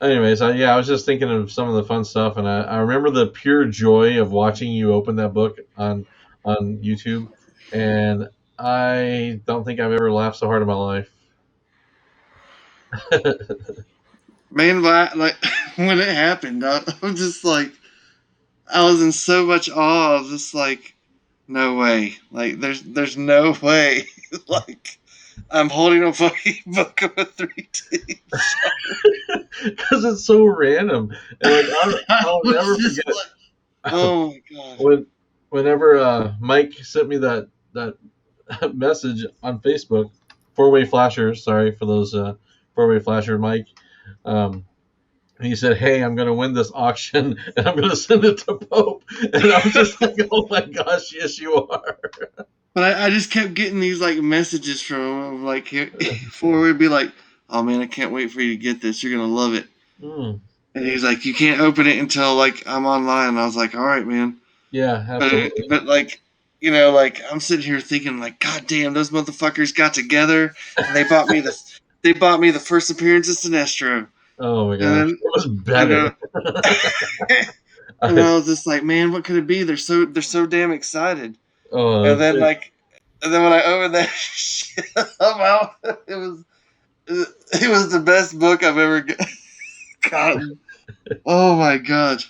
Anyways, I was just thinking of some of the fun stuff, and I remember the pure joy of watching you open that book on YouTube, and I don't think I've ever laughed so hard in my life. Man, like when it happened, I was just like, I was in so much awe. I was just like, no way. Like, there's no way. Like, I'm holding a fucking book of a 3 titty shark. Because it's so random. And like, I'll never forget. Like, oh my god. Whenever Mike sent me that message on Facebook, 4-Way Flashers, sorry for those 4-Way Flasher Mike. He said, hey, I'm going to win this auction, and I'm going to send it to Pope. And I was just like, oh my gosh, yes, you are. But I just kept getting these like messages from him, like, before we'd be like, oh man, I can't wait for you to get this. You're going to love it. And he's like, you can't open it until like I'm online. And I was like, all right, man. Yeah, absolutely. But like, like I'm sitting here thinking like, god damn, those motherfuckers got together and they bought me the first appearance of Sinestro. Oh my god, it was better. And I was just like, man, what could it be? They're so damn excited. Oh, and then when I opened that shit up, it was the best book I've ever gotten. Oh my god.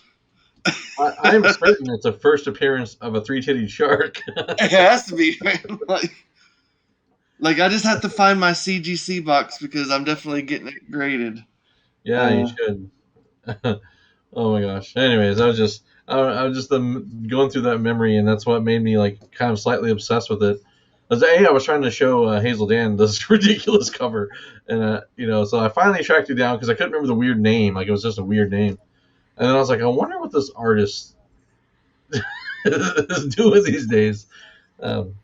I'm certain it's the first appearance of a 3-titted shark. It has to be, man. Like I just have to find my CGC box because I'm definitely getting it graded. Yeah, you should. Oh my gosh. Anyways, I was just going through that memory, and that's what made me like kind of slightly obsessed with it. I was trying to show Hazel Dan this ridiculous cover, and so I finally tracked it down because I couldn't remember the weird name. Like, it was just a weird name, and then I was like, I wonder what this artist is doing these days.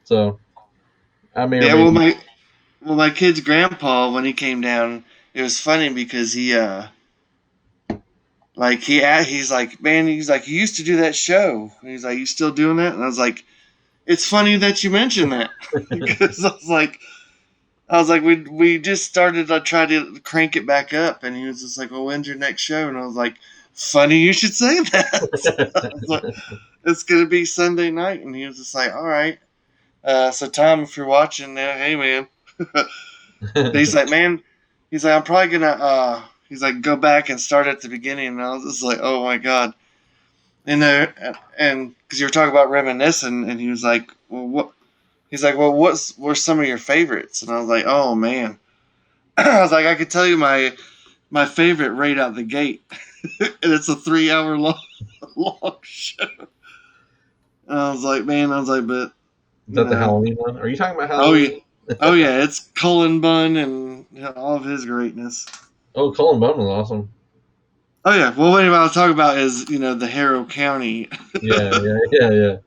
So I mean, yeah. Well, my kid's grandpa, when he came down, it was funny because he's like, man, he's like, you used to do that show. And he's like, you still doing that? And I was like, it's funny that you mentioned that. Because I was like, we just started to try to crank it back up. And he was just like, well, when's your next show? And I was like, funny you should say that. I was like, it's gonna be Sunday night, and he was just like, all right. So Tom, if you're watching, hey man. He's like, man. He's like, I'm probably gonna. He's like, go back and start at the beginning, and I was just like, oh my god. And because you were talking about reminiscing, and he was like, well, what? He's like, well, were some of your favorites? And I was like, oh man. I was like, I could tell you my favorite right out the gate, and it's a 3 hour long show. And I was like, man, but Is that the Halloween one? Are you talking about oh Halloween? yeah, oh yeah, it's Cullen Bunn and all of his greatness. Oh, Cullen Bunn was awesome. Oh yeah, well, what I was talking about is the Harrow County. Yeah.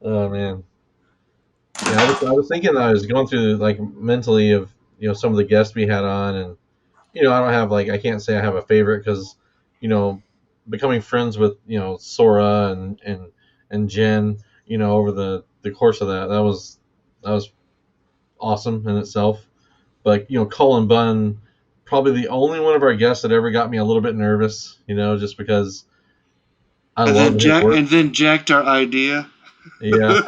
Oh man. Yeah, I was thinking I was going through like mentally of some of the guests we had on, and I don't have I can't say I have a favorite because becoming friends with Sora and Jen over the course of that was awesome in itself. But Cullen Bunn, probably the only one of our guests that ever got me a little bit nervous, just because I love his work. And then jacked our idea. Yeah.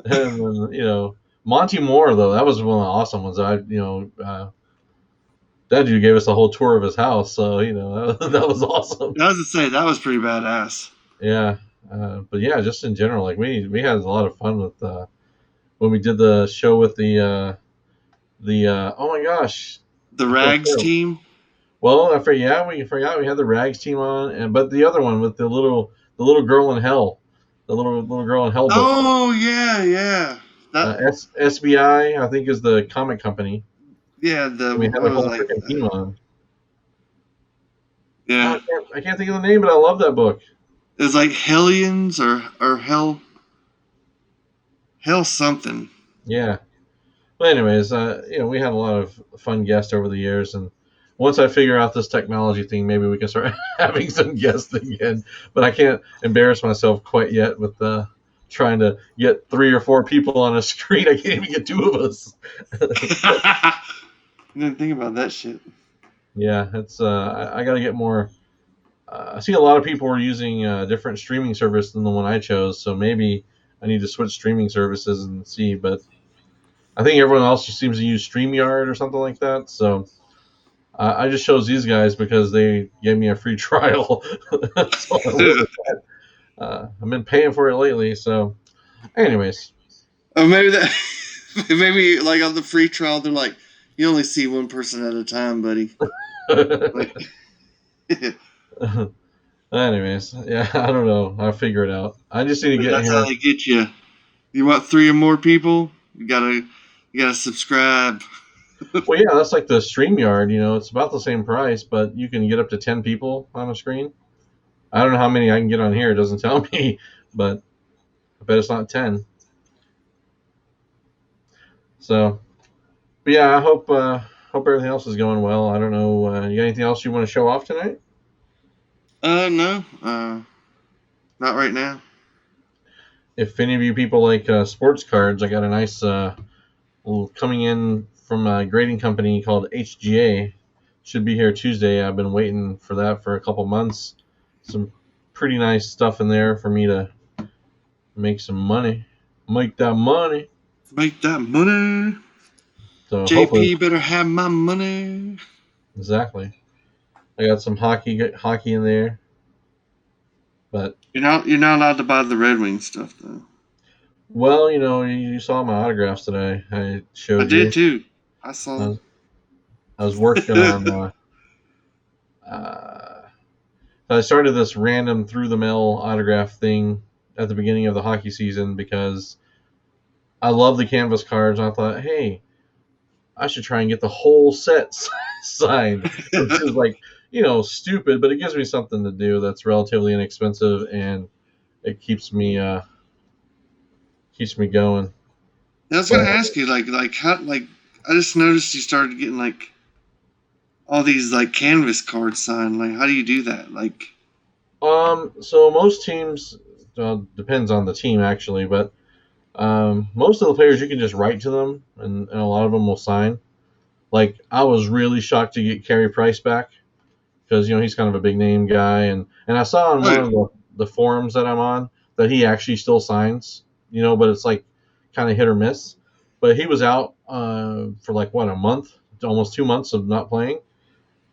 And then, Monty Moore, though, that was one of the awesome ones. That dude gave us a whole tour of his house, so that was awesome. I was to say that was pretty badass. Yeah, but yeah, just in general, we had a lot of fun with when we did the show with the oh my gosh, the Rags team. Well, we forgot we had the Rags team on, but the other one with the little girl in hell, the little girl in hell book. Oh yeah. SBI, I think, is the comic company. Yeah, we had a whole freaking team on. Yeah, I can't think of the name, but I love that book. It's like Hellions or Hell something. Yeah. But anyways, we had a lot of fun guests over the years, and once I figure out this technology thing, maybe we can start having some guests again. But I can't embarrass myself quite yet with trying to get 3 or 4 people on a screen. I can't even get 2 of us. I didn't think about that shit. Yeah, it's I got to get more. I see a lot of people are using a different streaming service than the one I chose, so maybe I need to switch streaming services and see. But I think everyone else just seems to use StreamYard or something like that. So I just chose these guys because they gave me a free trial. So I've been paying for it lately. So, anyways. Maybe like on the free trial, they're like, you only see one person at a time, buddy. Anyways, yeah, I don't know. I'll figure it out. I just need to get That's here. how they get you. You want 3 or more people? You gotta subscribe. Well, yeah, that's like the StreamYard. It's about the same price, but you can get up to 10 people on a screen. I don't know how many I can get on here. It doesn't tell me, but I bet it's not 10. So, but yeah, I hope everything else is going well. I don't know. You got anything else you want to show off tonight? No. Not right now. If any of you people like sports cards, I got a nice little coming in from a grading company called HGA. Should be here Tuesday. I've been waiting for that for a couple months. Some pretty nice stuff in there for me to make some money. Make that money. So JP hopefully, better have my money. Exactly. I got some hockey in there. But you're not allowed to buy the Red Wing stuff though. Well, you saw my autographs today. I showed you. I did too. I saw. I was working on. I started this random through the mail autograph thing at the beginning of the hockey season because I love the canvas cards. And I thought, hey, I should try and get the whole set signed. Which is stupid, but it gives me something to do that's relatively inexpensive and it keeps me going. I was gonna ask you, how, I just noticed you started getting all these canvas cards signed. How do you do that? So most teams, depends on the team actually, but most of the players you can just write to them, and a lot of them will sign. I was really shocked to get Carey Price back because he's kind of a big name guy, and I saw on one of the forums that I'm on that he actually still signs, but it's like kind of hit or miss. But he was out for like a month, almost 2 months of not playing.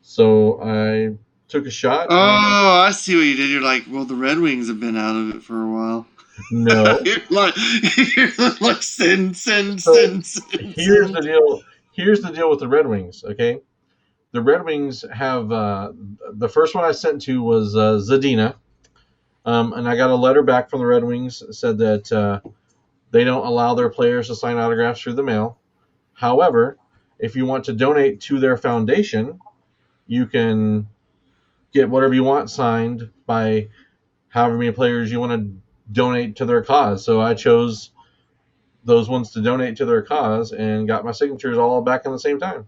So I took a shot. Oh, I see what you did. You're like, well, the Red Wings have been out of it for a while. No. you're like send. Here's the deal. Here's the deal with the Red Wings. Okay, the Red Wings have the first one I sent to was Zadina, and I got a letter back from the Red Wings that said that they don't allow their players to sign autographs through the mail. However, if you want to donate to their foundation, you can get whatever you want signed by however many players you want to donate to their cause. So I chose those ones to donate to their cause and got my signatures all back in the same time.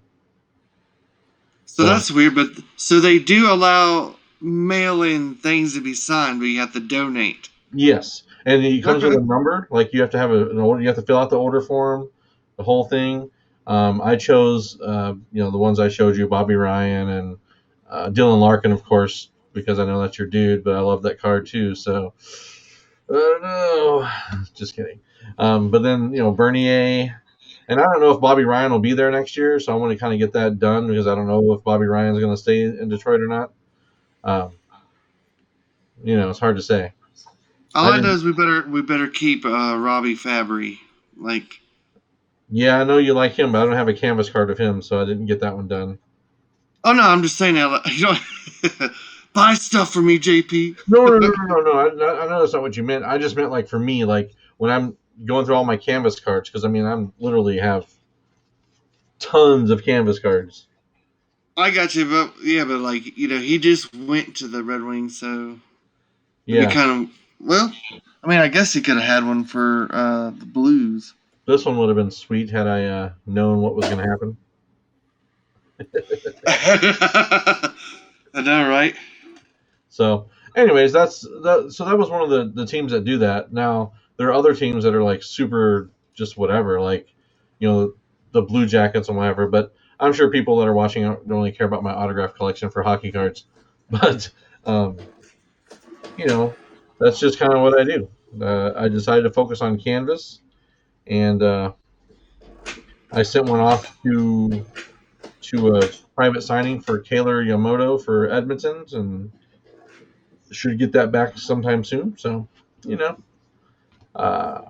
So that's weird, but so they do allow mail-in things to be signed, but you have to donate. Yes, and it comes with a number. Like you have to have an order. You have to fill out the order form, the whole thing. I chose, the ones I showed you, Bobby Ryan and Dylan Larkin, of course, because I know that's your dude. But I love that card too. So I don't know. Just kidding. But then Bernier. And I don't know if Bobby Ryan will be there next year, so I want to kind of get that done because I don't know if Bobby Ryan's going to stay in Detroit or not. It's hard to say. All I know is we better keep Robbie Fabry. Yeah, I know you like him, but I don't have a canvas card of him, so I didn't get that one done. Oh no, I'm just saying that. Buy stuff for me, JP. No. I know that's not what you meant. I just meant for me, when I'm going through all my canvas cards, because I'm literally have tons of canvas cards. I got you, but he just went to the Red Wings, so yeah, I guess he could have had one for the Blues. This one would have been sweet had I known what was going to happen. I know, right? So, anyways, that was one of the teams that do that. Now there are other teams that are super just whatever, the Blue Jackets and whatever. But I'm sure people that are watching don't really care about my autograph collection for hockey cards. But that's just kind of what I do. I decided to focus on canvas, and I sent one off to a private signing for Taylor Yamamoto for Edmonton, and should get that back sometime soon. So, but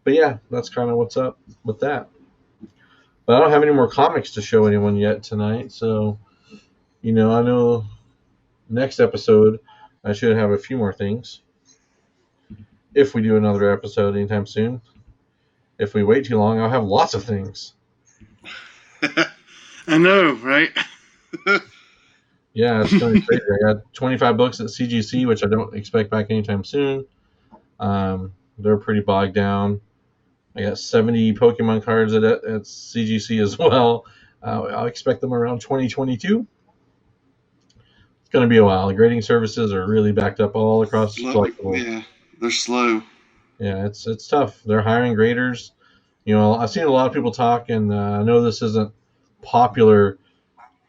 yeah, that's kind of what's up with that. But I don't have any more comics to show anyone yet tonight. So, I know next episode I should have a few more things. If we do another episode anytime soon. If we wait too long, I'll have lots of things. I know, right? Yeah, it's going to be crazy. I got 25 books at CGC, which I don't expect back anytime soon. They're pretty bogged down. I got 70 Pokemon cards at CGC as well. I'll expect them around 2022. It's going to be a while. The grading services are really backed up all across collectibles. Yeah, they're slow. Yeah, it's tough. They're hiring graders. I've seen a lot of people talk, and I know this isn't popular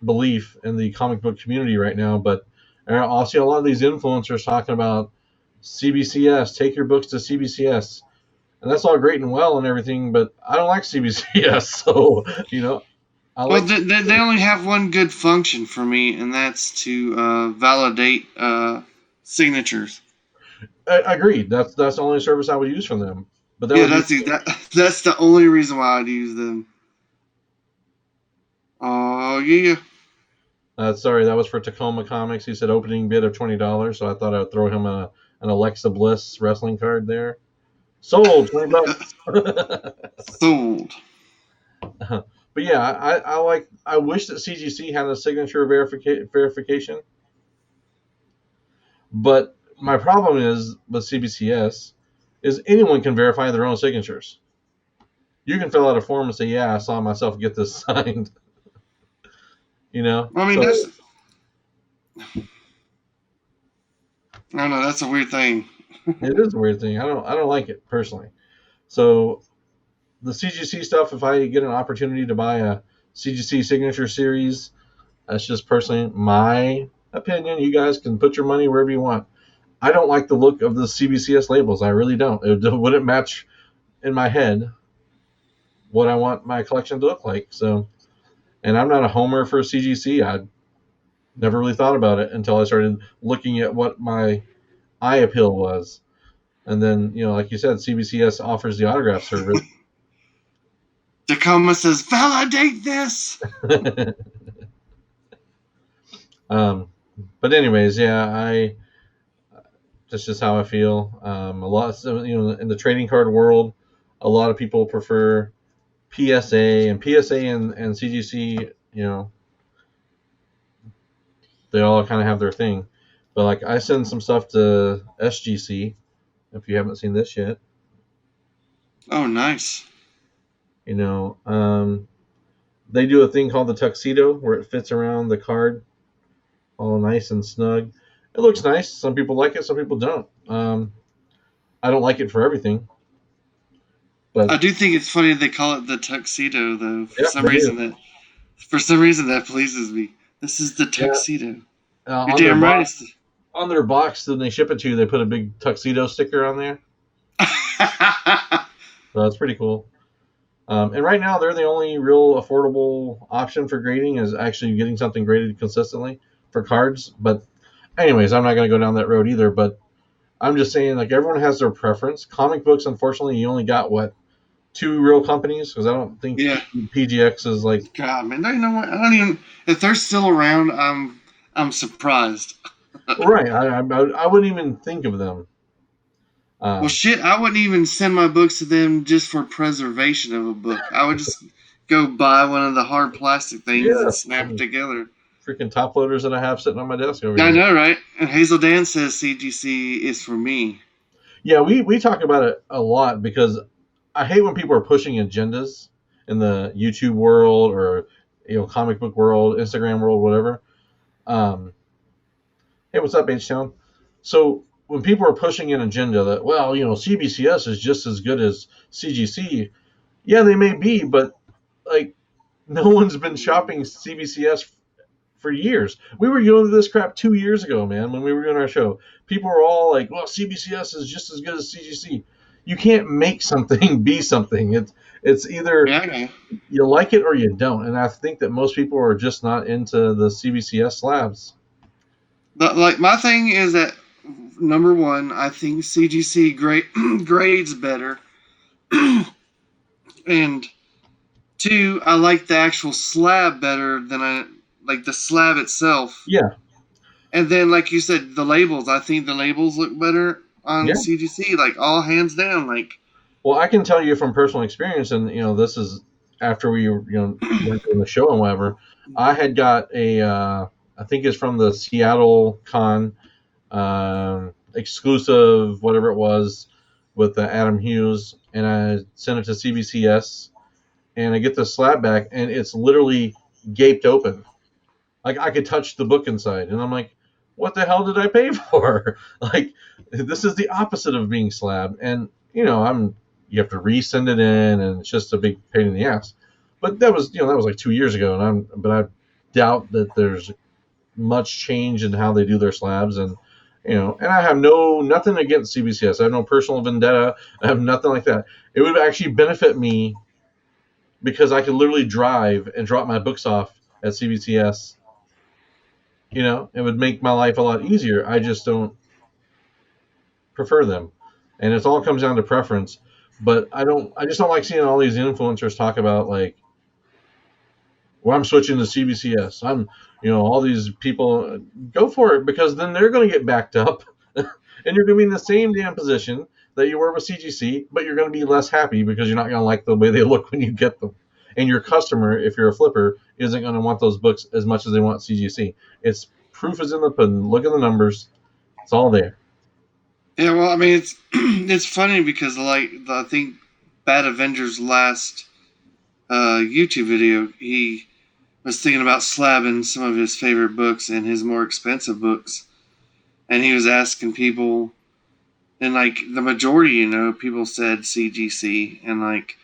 belief in the comic book community right now, but I'll see a lot of these influencers talking about CBCS. Take your books to CBCS. And that's all great and well and everything, but I don't like CBCS, so, they only have one good function for me, and that's to validate signatures. Agreed. That's the only service I would use from them. But that's the only reason why I'd use them. Oh, yeah. Sorry, that was for Tacoma Comics. He said opening bid of $20, so I thought I would throw him an Alexa Bliss wrestling card there. Sold, $20. Sold. But yeah, I wish that CGC had a signature verification. But my problem is with CBCS is anyone can verify their own signatures. You can fill out a form and say, "Yeah, I saw myself get this signed." That's. I don't know. That's a weird thing. It is a weird thing. I don't like it personally. So the CGC stuff, if I get an opportunity to buy a CGC signature series, that's just personally my opinion. You guys can put your money wherever you want. I don't like the look of the CBCS labels. I really don't. It wouldn't match in my head what I want my collection to look like. So, and I'm not a homer for CGC. I never really thought about it until I started looking at what my eye appeal was. And then, like you said, CBCS offers the autograph service. Tacoma says, validate this! But anyways, yeah, that's just how I feel. A lot, in the trading card world, a lot of people prefer PSA and CGC. They all kind of have their thing. But like, I send some stuff to SGC. If you haven't seen this yet, Oh, nice. They do a thing called the tuxedo where it fits around the card, all nice and snug. It looks nice. Some people like it, some people don't. I don't like it for everything. But I do think it's funny they call it the tuxedo, though. For yeah, some they reason do. that pleases me. This is the Yeah, tuxedo. You're on their damn right. box, on their box, when they ship it to you, they put a big tuxedo sticker on there. So that's pretty cool. And right now, they're the only real affordable option for grading is actually getting something graded consistently for cards. But anyways, I'm not going to go down that road either. But I'm just saying, like, everyone has their preference. Comic books, unfortunately, you only got two real companies because I don't think Yeah. PGX is like. God, man, you know what? I don't even. If they're still around, I'm surprised. Right. I wouldn't even think of them. Well, shit, I wouldn't even send my books to them just for preservation of a book. I would just go buy one of the hard plastic things Yeah, and snap it together. freaking top loaders that I have sitting on my desk over I here. know, right? And Hazel Dan says CGC is for me. Yeah, we talk about it a lot because I hate when people are pushing agendas in the YouTube world or comic book world, Instagram world, whatever. Um, hey, what's up, H-Town? So when people are pushing an agenda that, well, CBCS is just as good as CGC, yeah, they may be, but like no one's been shopping CBCS for years. We were going through this crap 2 years ago, man, when we were doing our show. People were all like, well, CBCS is just as good as CGC. You can't make something be something. It's either Yeah, I know. you like it or you don't. And I think that most people are just not into the CBCS slabs. But, like, my thing is that, number one, I think CGC grades better. And two, I like the actual slab better than I like the slab itself. Yeah, And then, like you said, the labels. I think the labels look better on yeah. CGC, like all hands down. Like, Well, I can tell you from personal experience, and this is after we went to the show and whatever. I had got I think it's from the Seattle Con exclusive, whatever it was, with Adam Hughes, and I sent it to CBCS, and I get the slab back, and it's literally gaped open, like I could touch the book inside, and I'm like, what the hell did I pay for? Like, this is the opposite of being slab, and you have to resend it in, and it's just a big pain in the ass. But that was like 2 years ago, but I doubt that there's much change in how they do their slabs, and and I have nothing against CBCS. I have no personal vendetta. I have nothing like that. It would actually benefit me because I could literally drive and drop my books off at CBCS. It would make my life a lot easier. I just don't prefer them, and it all comes down to preference. But I just don't like seeing all these influencers talk about like, well, I'm switching to CBCS. All these people go for it because then they're going to get backed up, and you're going to be in the same damn position that you were with CGC, but you're going to be less happy because you're not going to like the way they look when you get them. And your customer, if you're a flipper, isn't going to want those books as much as they want CGC. It's proof is in the pudding. Look at the numbers; it's all there. yeah, well, I mean, it's it's funny because I think Bad Avengers' last YouTube video, he was thinking about slabbing some of his favorite books and his more expensive books, and he was asking people, and like the majority, people said CGC, and like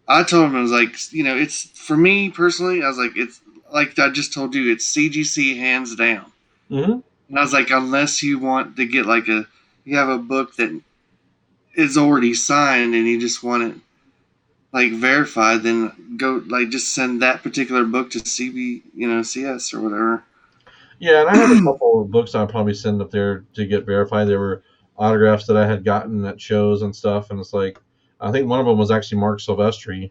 I told him, I was like, it's for me personally, I was like, it's like I just told you, it's CGC hands down. Mm-hmm. And I was like, unless you want to get like you have a book that is already signed and you just want it like verified, then go like just send that particular book to CS or whatever. Yeah, and I have a couple of books I'll probably send up there to get verified. There were autographs that I had gotten at shows and stuff, and it's like I think one of them was actually Mark Silvestri, if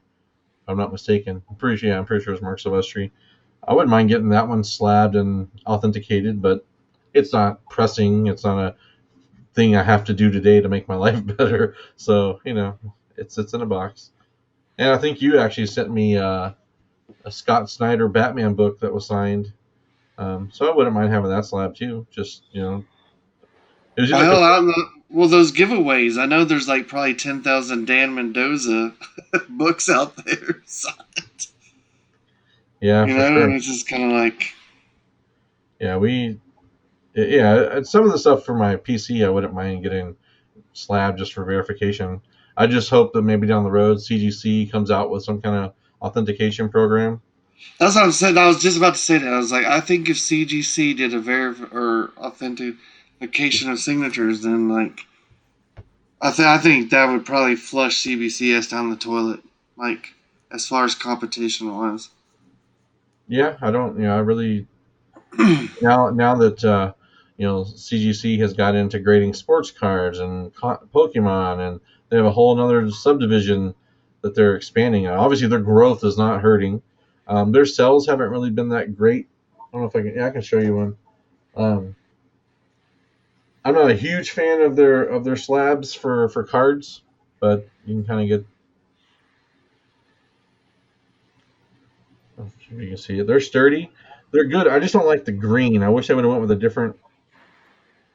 I'm not mistaken. I'm pretty sure it was Mark Silvestri. I wouldn't mind getting that one slabbed and authenticated, but it's not pressing. It's not a thing I have to do today to make my life better. So it sits in a box. And I think you actually sent me a Scott Snyder Batman book that was signed. So I wouldn't mind having that slab too. Just it was Well, either hell, well, those giveaways. I know there's like probably 10,000 Dan Mendoza books out there. yeah, for And sure. it's just kind of like, Yeah, some of the stuff for my PC I wouldn't mind getting slab just for verification. I just hope that maybe down the road CGC comes out with some kind of authentication program. that's what I'm saying. I was just about to say that. I was like, I think if CGC did a or authentication of signatures, then like, I think that would probably flush CBCS down the toilet. Like, as far as competition wise. Yeah, I don't. I really now that CGC has got into grading sports cards and Pokemon, and they have a whole another subdivision that they're expanding. Obviously, their growth is not hurting. Their sales haven't really been that great. I don't know if I can. Yeah, I can show you one. Um, I'm not a huge fan of their slabs for cards, but you can kind of get. If you can see it, they're sturdy. They're good. I just don't like the green. I wish I would have went with a different.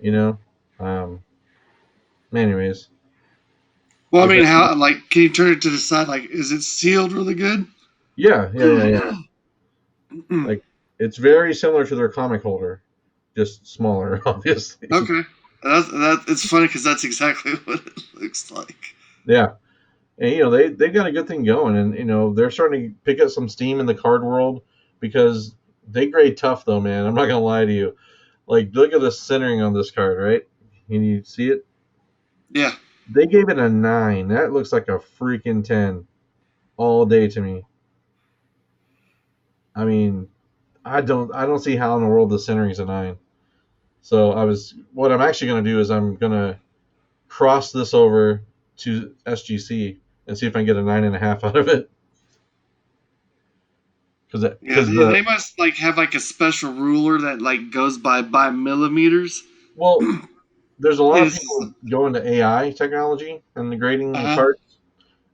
You know. Um, anyways, Well, I but mean, how like can you turn it to the side? Like, is it sealed really good? yeah. Like it's very similar to their comic holder, just smaller, obviously. Okay, it's funny because that's exactly what it looks like. Yeah, and they've got a good thing going, and they're starting to pick up some steam in the card world because they grade tough though, man. I'm not gonna lie to you. Like, look at the centering on this card, right? Can you see it? Yeah, They gave it a 9. That looks like a freaking 10 all day to me. I mean, I don't see how in the world the centering is a 9. So what I'm actually gonna do is I'm gonna cross this over to SGC and see if I can get a 9.5 out of it. yeah. Because They must like have like a special ruler that like goes by millimeters. well, there's a lot of It's people going to AI technology and the grading the uh cards,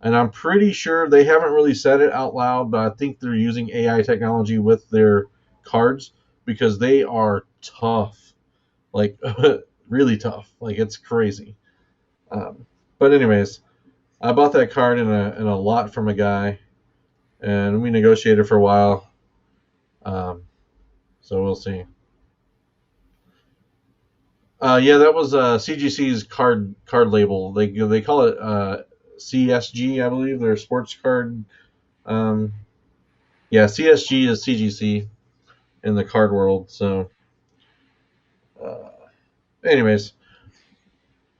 and I'm pretty sure they haven't really said it out loud, but I think they're using AI technology with their cards because they are tough, like really tough, like it's crazy. But anyways, I bought that card in a lot from a guy, and we negotiated for a while. Um, so we'll see. Yeah, that was CGC's card label. They call it CSG, I believe. Their sports card. Um, yeah, CSG is CGC in the card world. So, uh, anyways,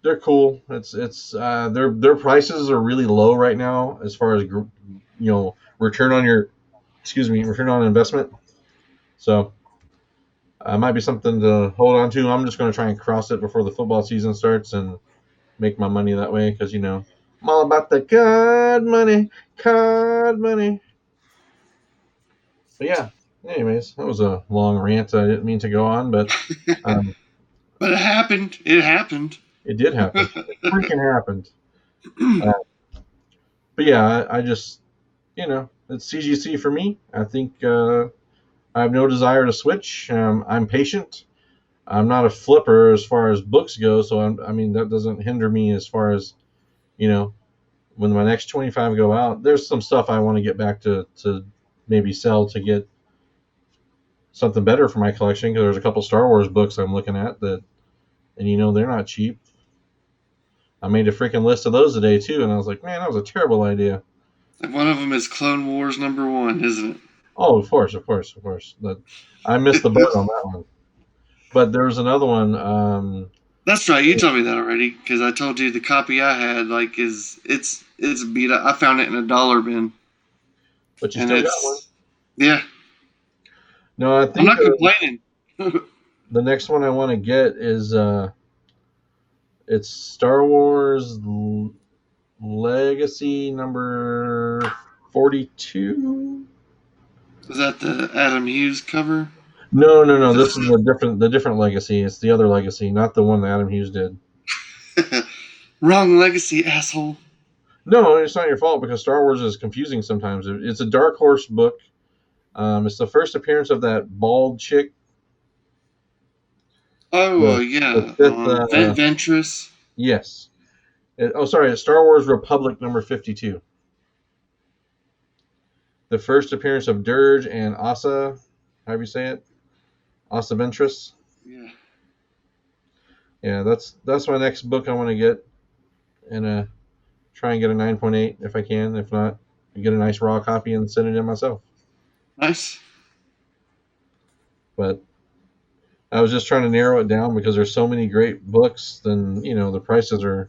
they're cool. It's their prices are really low right now as far as return on return on investment. So might be something to hold on to. I'm just going to try and cross it before the football season starts and make my money that way because I'm all about the card money. But yeah, anyways, that was a long rant. I didn't mean to go on, but um, but it happened. It happened. it did happen. It freaking happened. Uh, but yeah, I just it's CGC for me. I think I have no desire to switch. I'm patient. I'm not a flipper as far as books go, so I mean that doesn't hinder me as far as you know when my next 25 go out. There's some stuff I want to get back to maybe sell to get something better for my collection because there's a couple Star Wars books I'm looking at and they're not cheap. I made a freaking list of those today too, and I was like, man, that was a terrible idea. One of them is Clone Wars #1, isn't Oh, of course. But I missed the boat it? on that one. But there was another one. That's right. You told me that already because I told you the copy I had it's beat up. I found it in a dollar bin, But you and still got one. yeah. No, I I'm think not complaining. the next one I want to get is it's Star Wars Legacy number 42. Is that the Adam Hughes cover? No. This is the different Legacy. It's the other Legacy, not the one that Adam Hughes did. Wrong legacy, asshole. No, it's not your fault because Star Wars is confusing sometimes. It's a Dark Horse book. It's the first appearance of that bald chick. Oh, The yeah. fifth. Ventress. Yes. Sorry. It's Star Wars Republic number 52. The first appearance of Dirge and Asa. However you say it. Asa Ventress. Yeah. Yeah, that's my next book I want to get, and try and get a 9.8 if I can. If not, get a nice raw copy and send it in myself. Nice. But I was just trying to narrow it down because there's so many great books. Then the prices are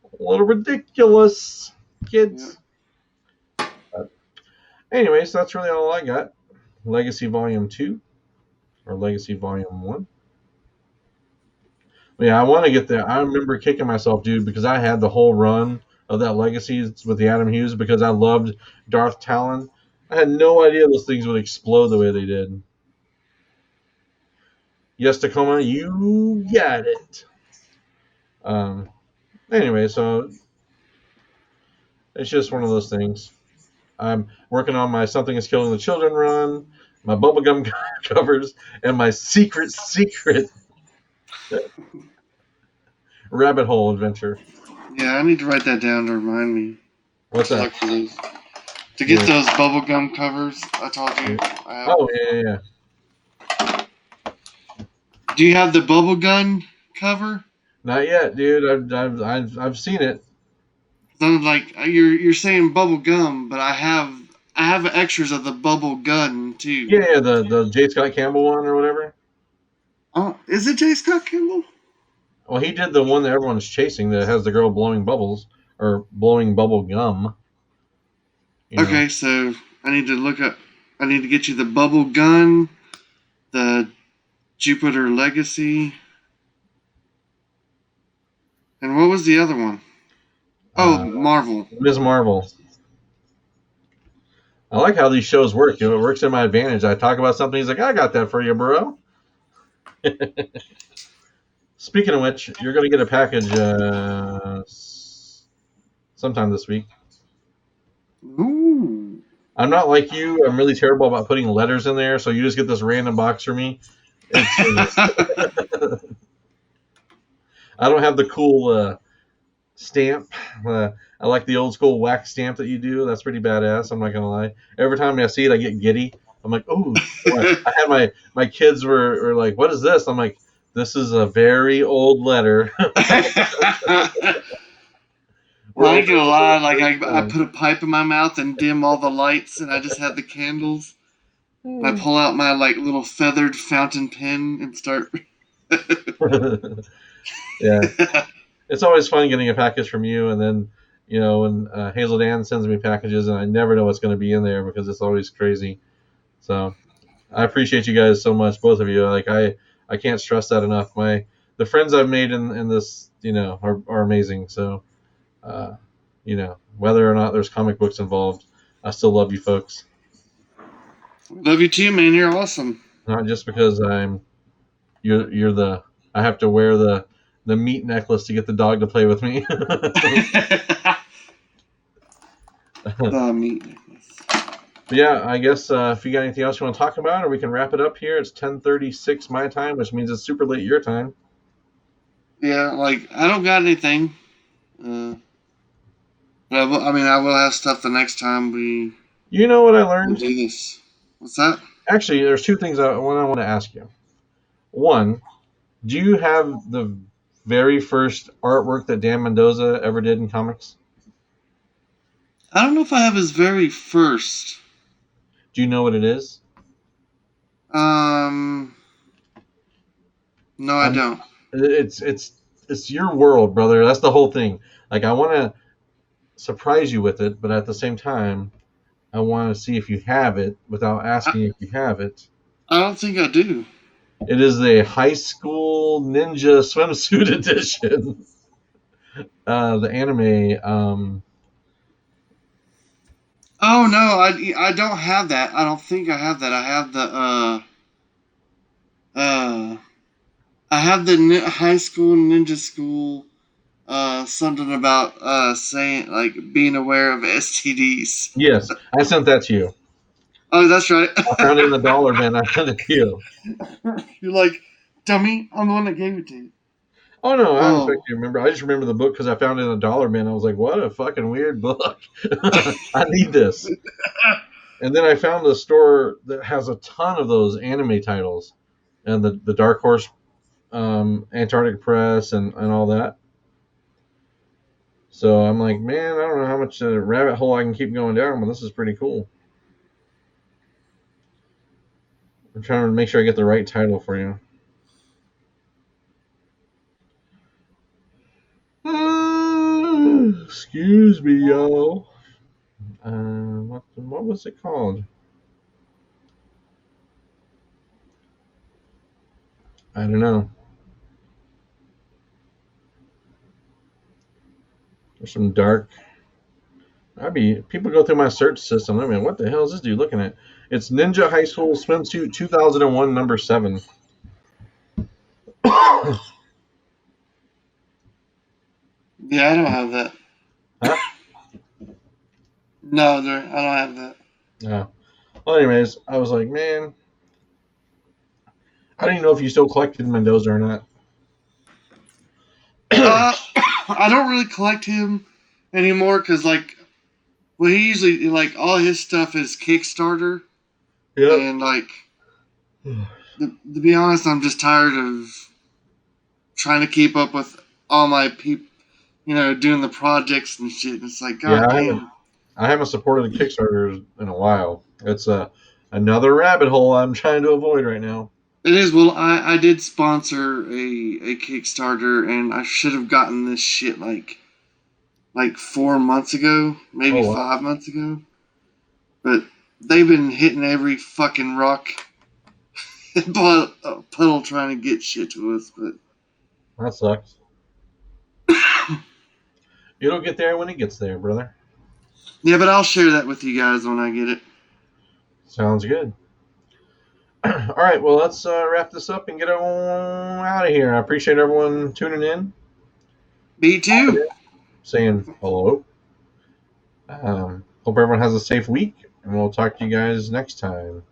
a little ridiculous, kids. Yeah. But anyways, that's really all I got. Legacy Volume 2 or Legacy Volume 1. Yeah, I want to get there. I remember kicking myself, dude, because I had the whole run of that Legacy with the Adam Hughes because I loved Darth Talon. I had no idea those things would explode the way they did. Yes, Tacoma, you got it. Anyway, so it's just one of those things. I'm working on my Something is Killing the Children run, my bubblegum covers, and my secret rabbit hole adventure. Yeah, I need to write that down to remind me. What's to that? look for those. To get those bubblegum covers, I told you. Oh, yeah. Do you have the bubblegum cover? Not yet, dude. I've seen it. I'm like you're saying bubblegum, but I have extras of the bubble gun too. Yeah, the J. Scott Campbell one or whatever. Oh, is it J. Scott Campbell? Well, he did the one that everyone's chasing that has the girl blowing bubbles or blowing bubble gum. Okay, so I need to get you the bubble gun, the Jupiter Legacy, and what was the other one? Oh, Marvel. Ms. Marvel. I like how these shows work. It works in my advantage. I talk about something, he's like, I got that for you, bro. Speaking of which, you're going to get a package sometime this week. Ooh. I'm not like you. I'm really terrible about putting letters in there, so you just get this random box for me. I don't have the cool stamp. I like the old school wax stamp that you do. That's pretty badass. I'm not gonna lie. Every time I see it, I get giddy. I'm like, oh. I had my kids were like, what is this? I'm like, this is a very old letter. Well, I ain't gonna lie. Like I put a pipe in my mouth and dim all the lights, and I just had the candles. And I pull out my little feathered fountain pen and start. Yeah. It's always fun getting a package from you, and then when Hazel Dan sends me packages, and I never know what's going to be in there because it's always crazy. So I appreciate you guys so much, both of you. Like I can't stress that enough. The friends I've made in this are amazing. So whether or not there's comic books involved, I still love you folks. Love you too, man. You're awesome. Not just because I have to wear the meat necklace to get the dog to play with me. The meat necklace. But yeah, I guess if you got anything else you want to talk about, or we can wrap it up here. It's 10:36 my time, which means it's super late your time. Yeah, I don't got anything. I will have stuff the next time we. You know what I learned? Do this. What's that? Actually, there's two things I want to ask you. One, do you have the very first artwork that Dan Mendoza ever did in comics? I don't know if I have his very first. Do you know what it is? No, I don't. It's your world, brother. That's the whole thing. Like I want to surprise you with it, but at the same time, I want to see if you have it without I, asking if you have it. I don't think I do. It is a high school ninja swimsuit edition. The anime. Oh no, I don't have that. I don't think I have that. I have the uh I have the high school ninja school something about saying like being aware of STDs. Yes, I sent that to you. Oh, that's right. I found it in the dollar bin. I sent it to you. You're like, dummy. I'm the one that gave it to you. Oh no, I don't expect Oh, you to remember. I just remember the book because I found it in a dollar bin. I was like, "What a fucking weird book! I need this." And then I found a store that has a ton of those anime titles, and the Dark Horse, Antarctic Press, and all that. So I'm like, man, I don't know how much rabbit hole I can keep going down, but this is pretty cool. I'm trying to make sure I get the right title for you. Excuse me, y'all. What was it called? I don't know. There's some dark. People go through my search system. I mean, what the hell is this dude looking at? It's Ninja High School Swimsuit 2001 number 7. yeah, I don't have that. Huh? No, I don't have that. No. Well, anyways, I was like, man, I don't even know if you still collected Mendoza or not. Uh, I don't really collect him anymore because like, well, he usually like all his stuff is Kickstarter, Yep. and like, to be honest, I'm just tired of trying to keep up with all my people, doing the projects and shit. It's like, Yeah, god damn. I haven't supported a Kickstarter in a while. It's another rabbit hole I'm trying to avoid right now. It is. Well, I did sponsor a Kickstarter, and I should have gotten this shit like 4 months ago, maybe Oh wow, 5 months ago. But they've been hitting every fucking rock and puddle trying to get shit to us. But that sucks. It'll get there when it gets there, brother. yeah, but I'll share that with you guys when I get it. Sounds good. All right, well, let's wrap this up and get on out of here. I appreciate everyone tuning in, Me too. saying hello. Hope everyone has a safe week, and we'll talk to you guys next time.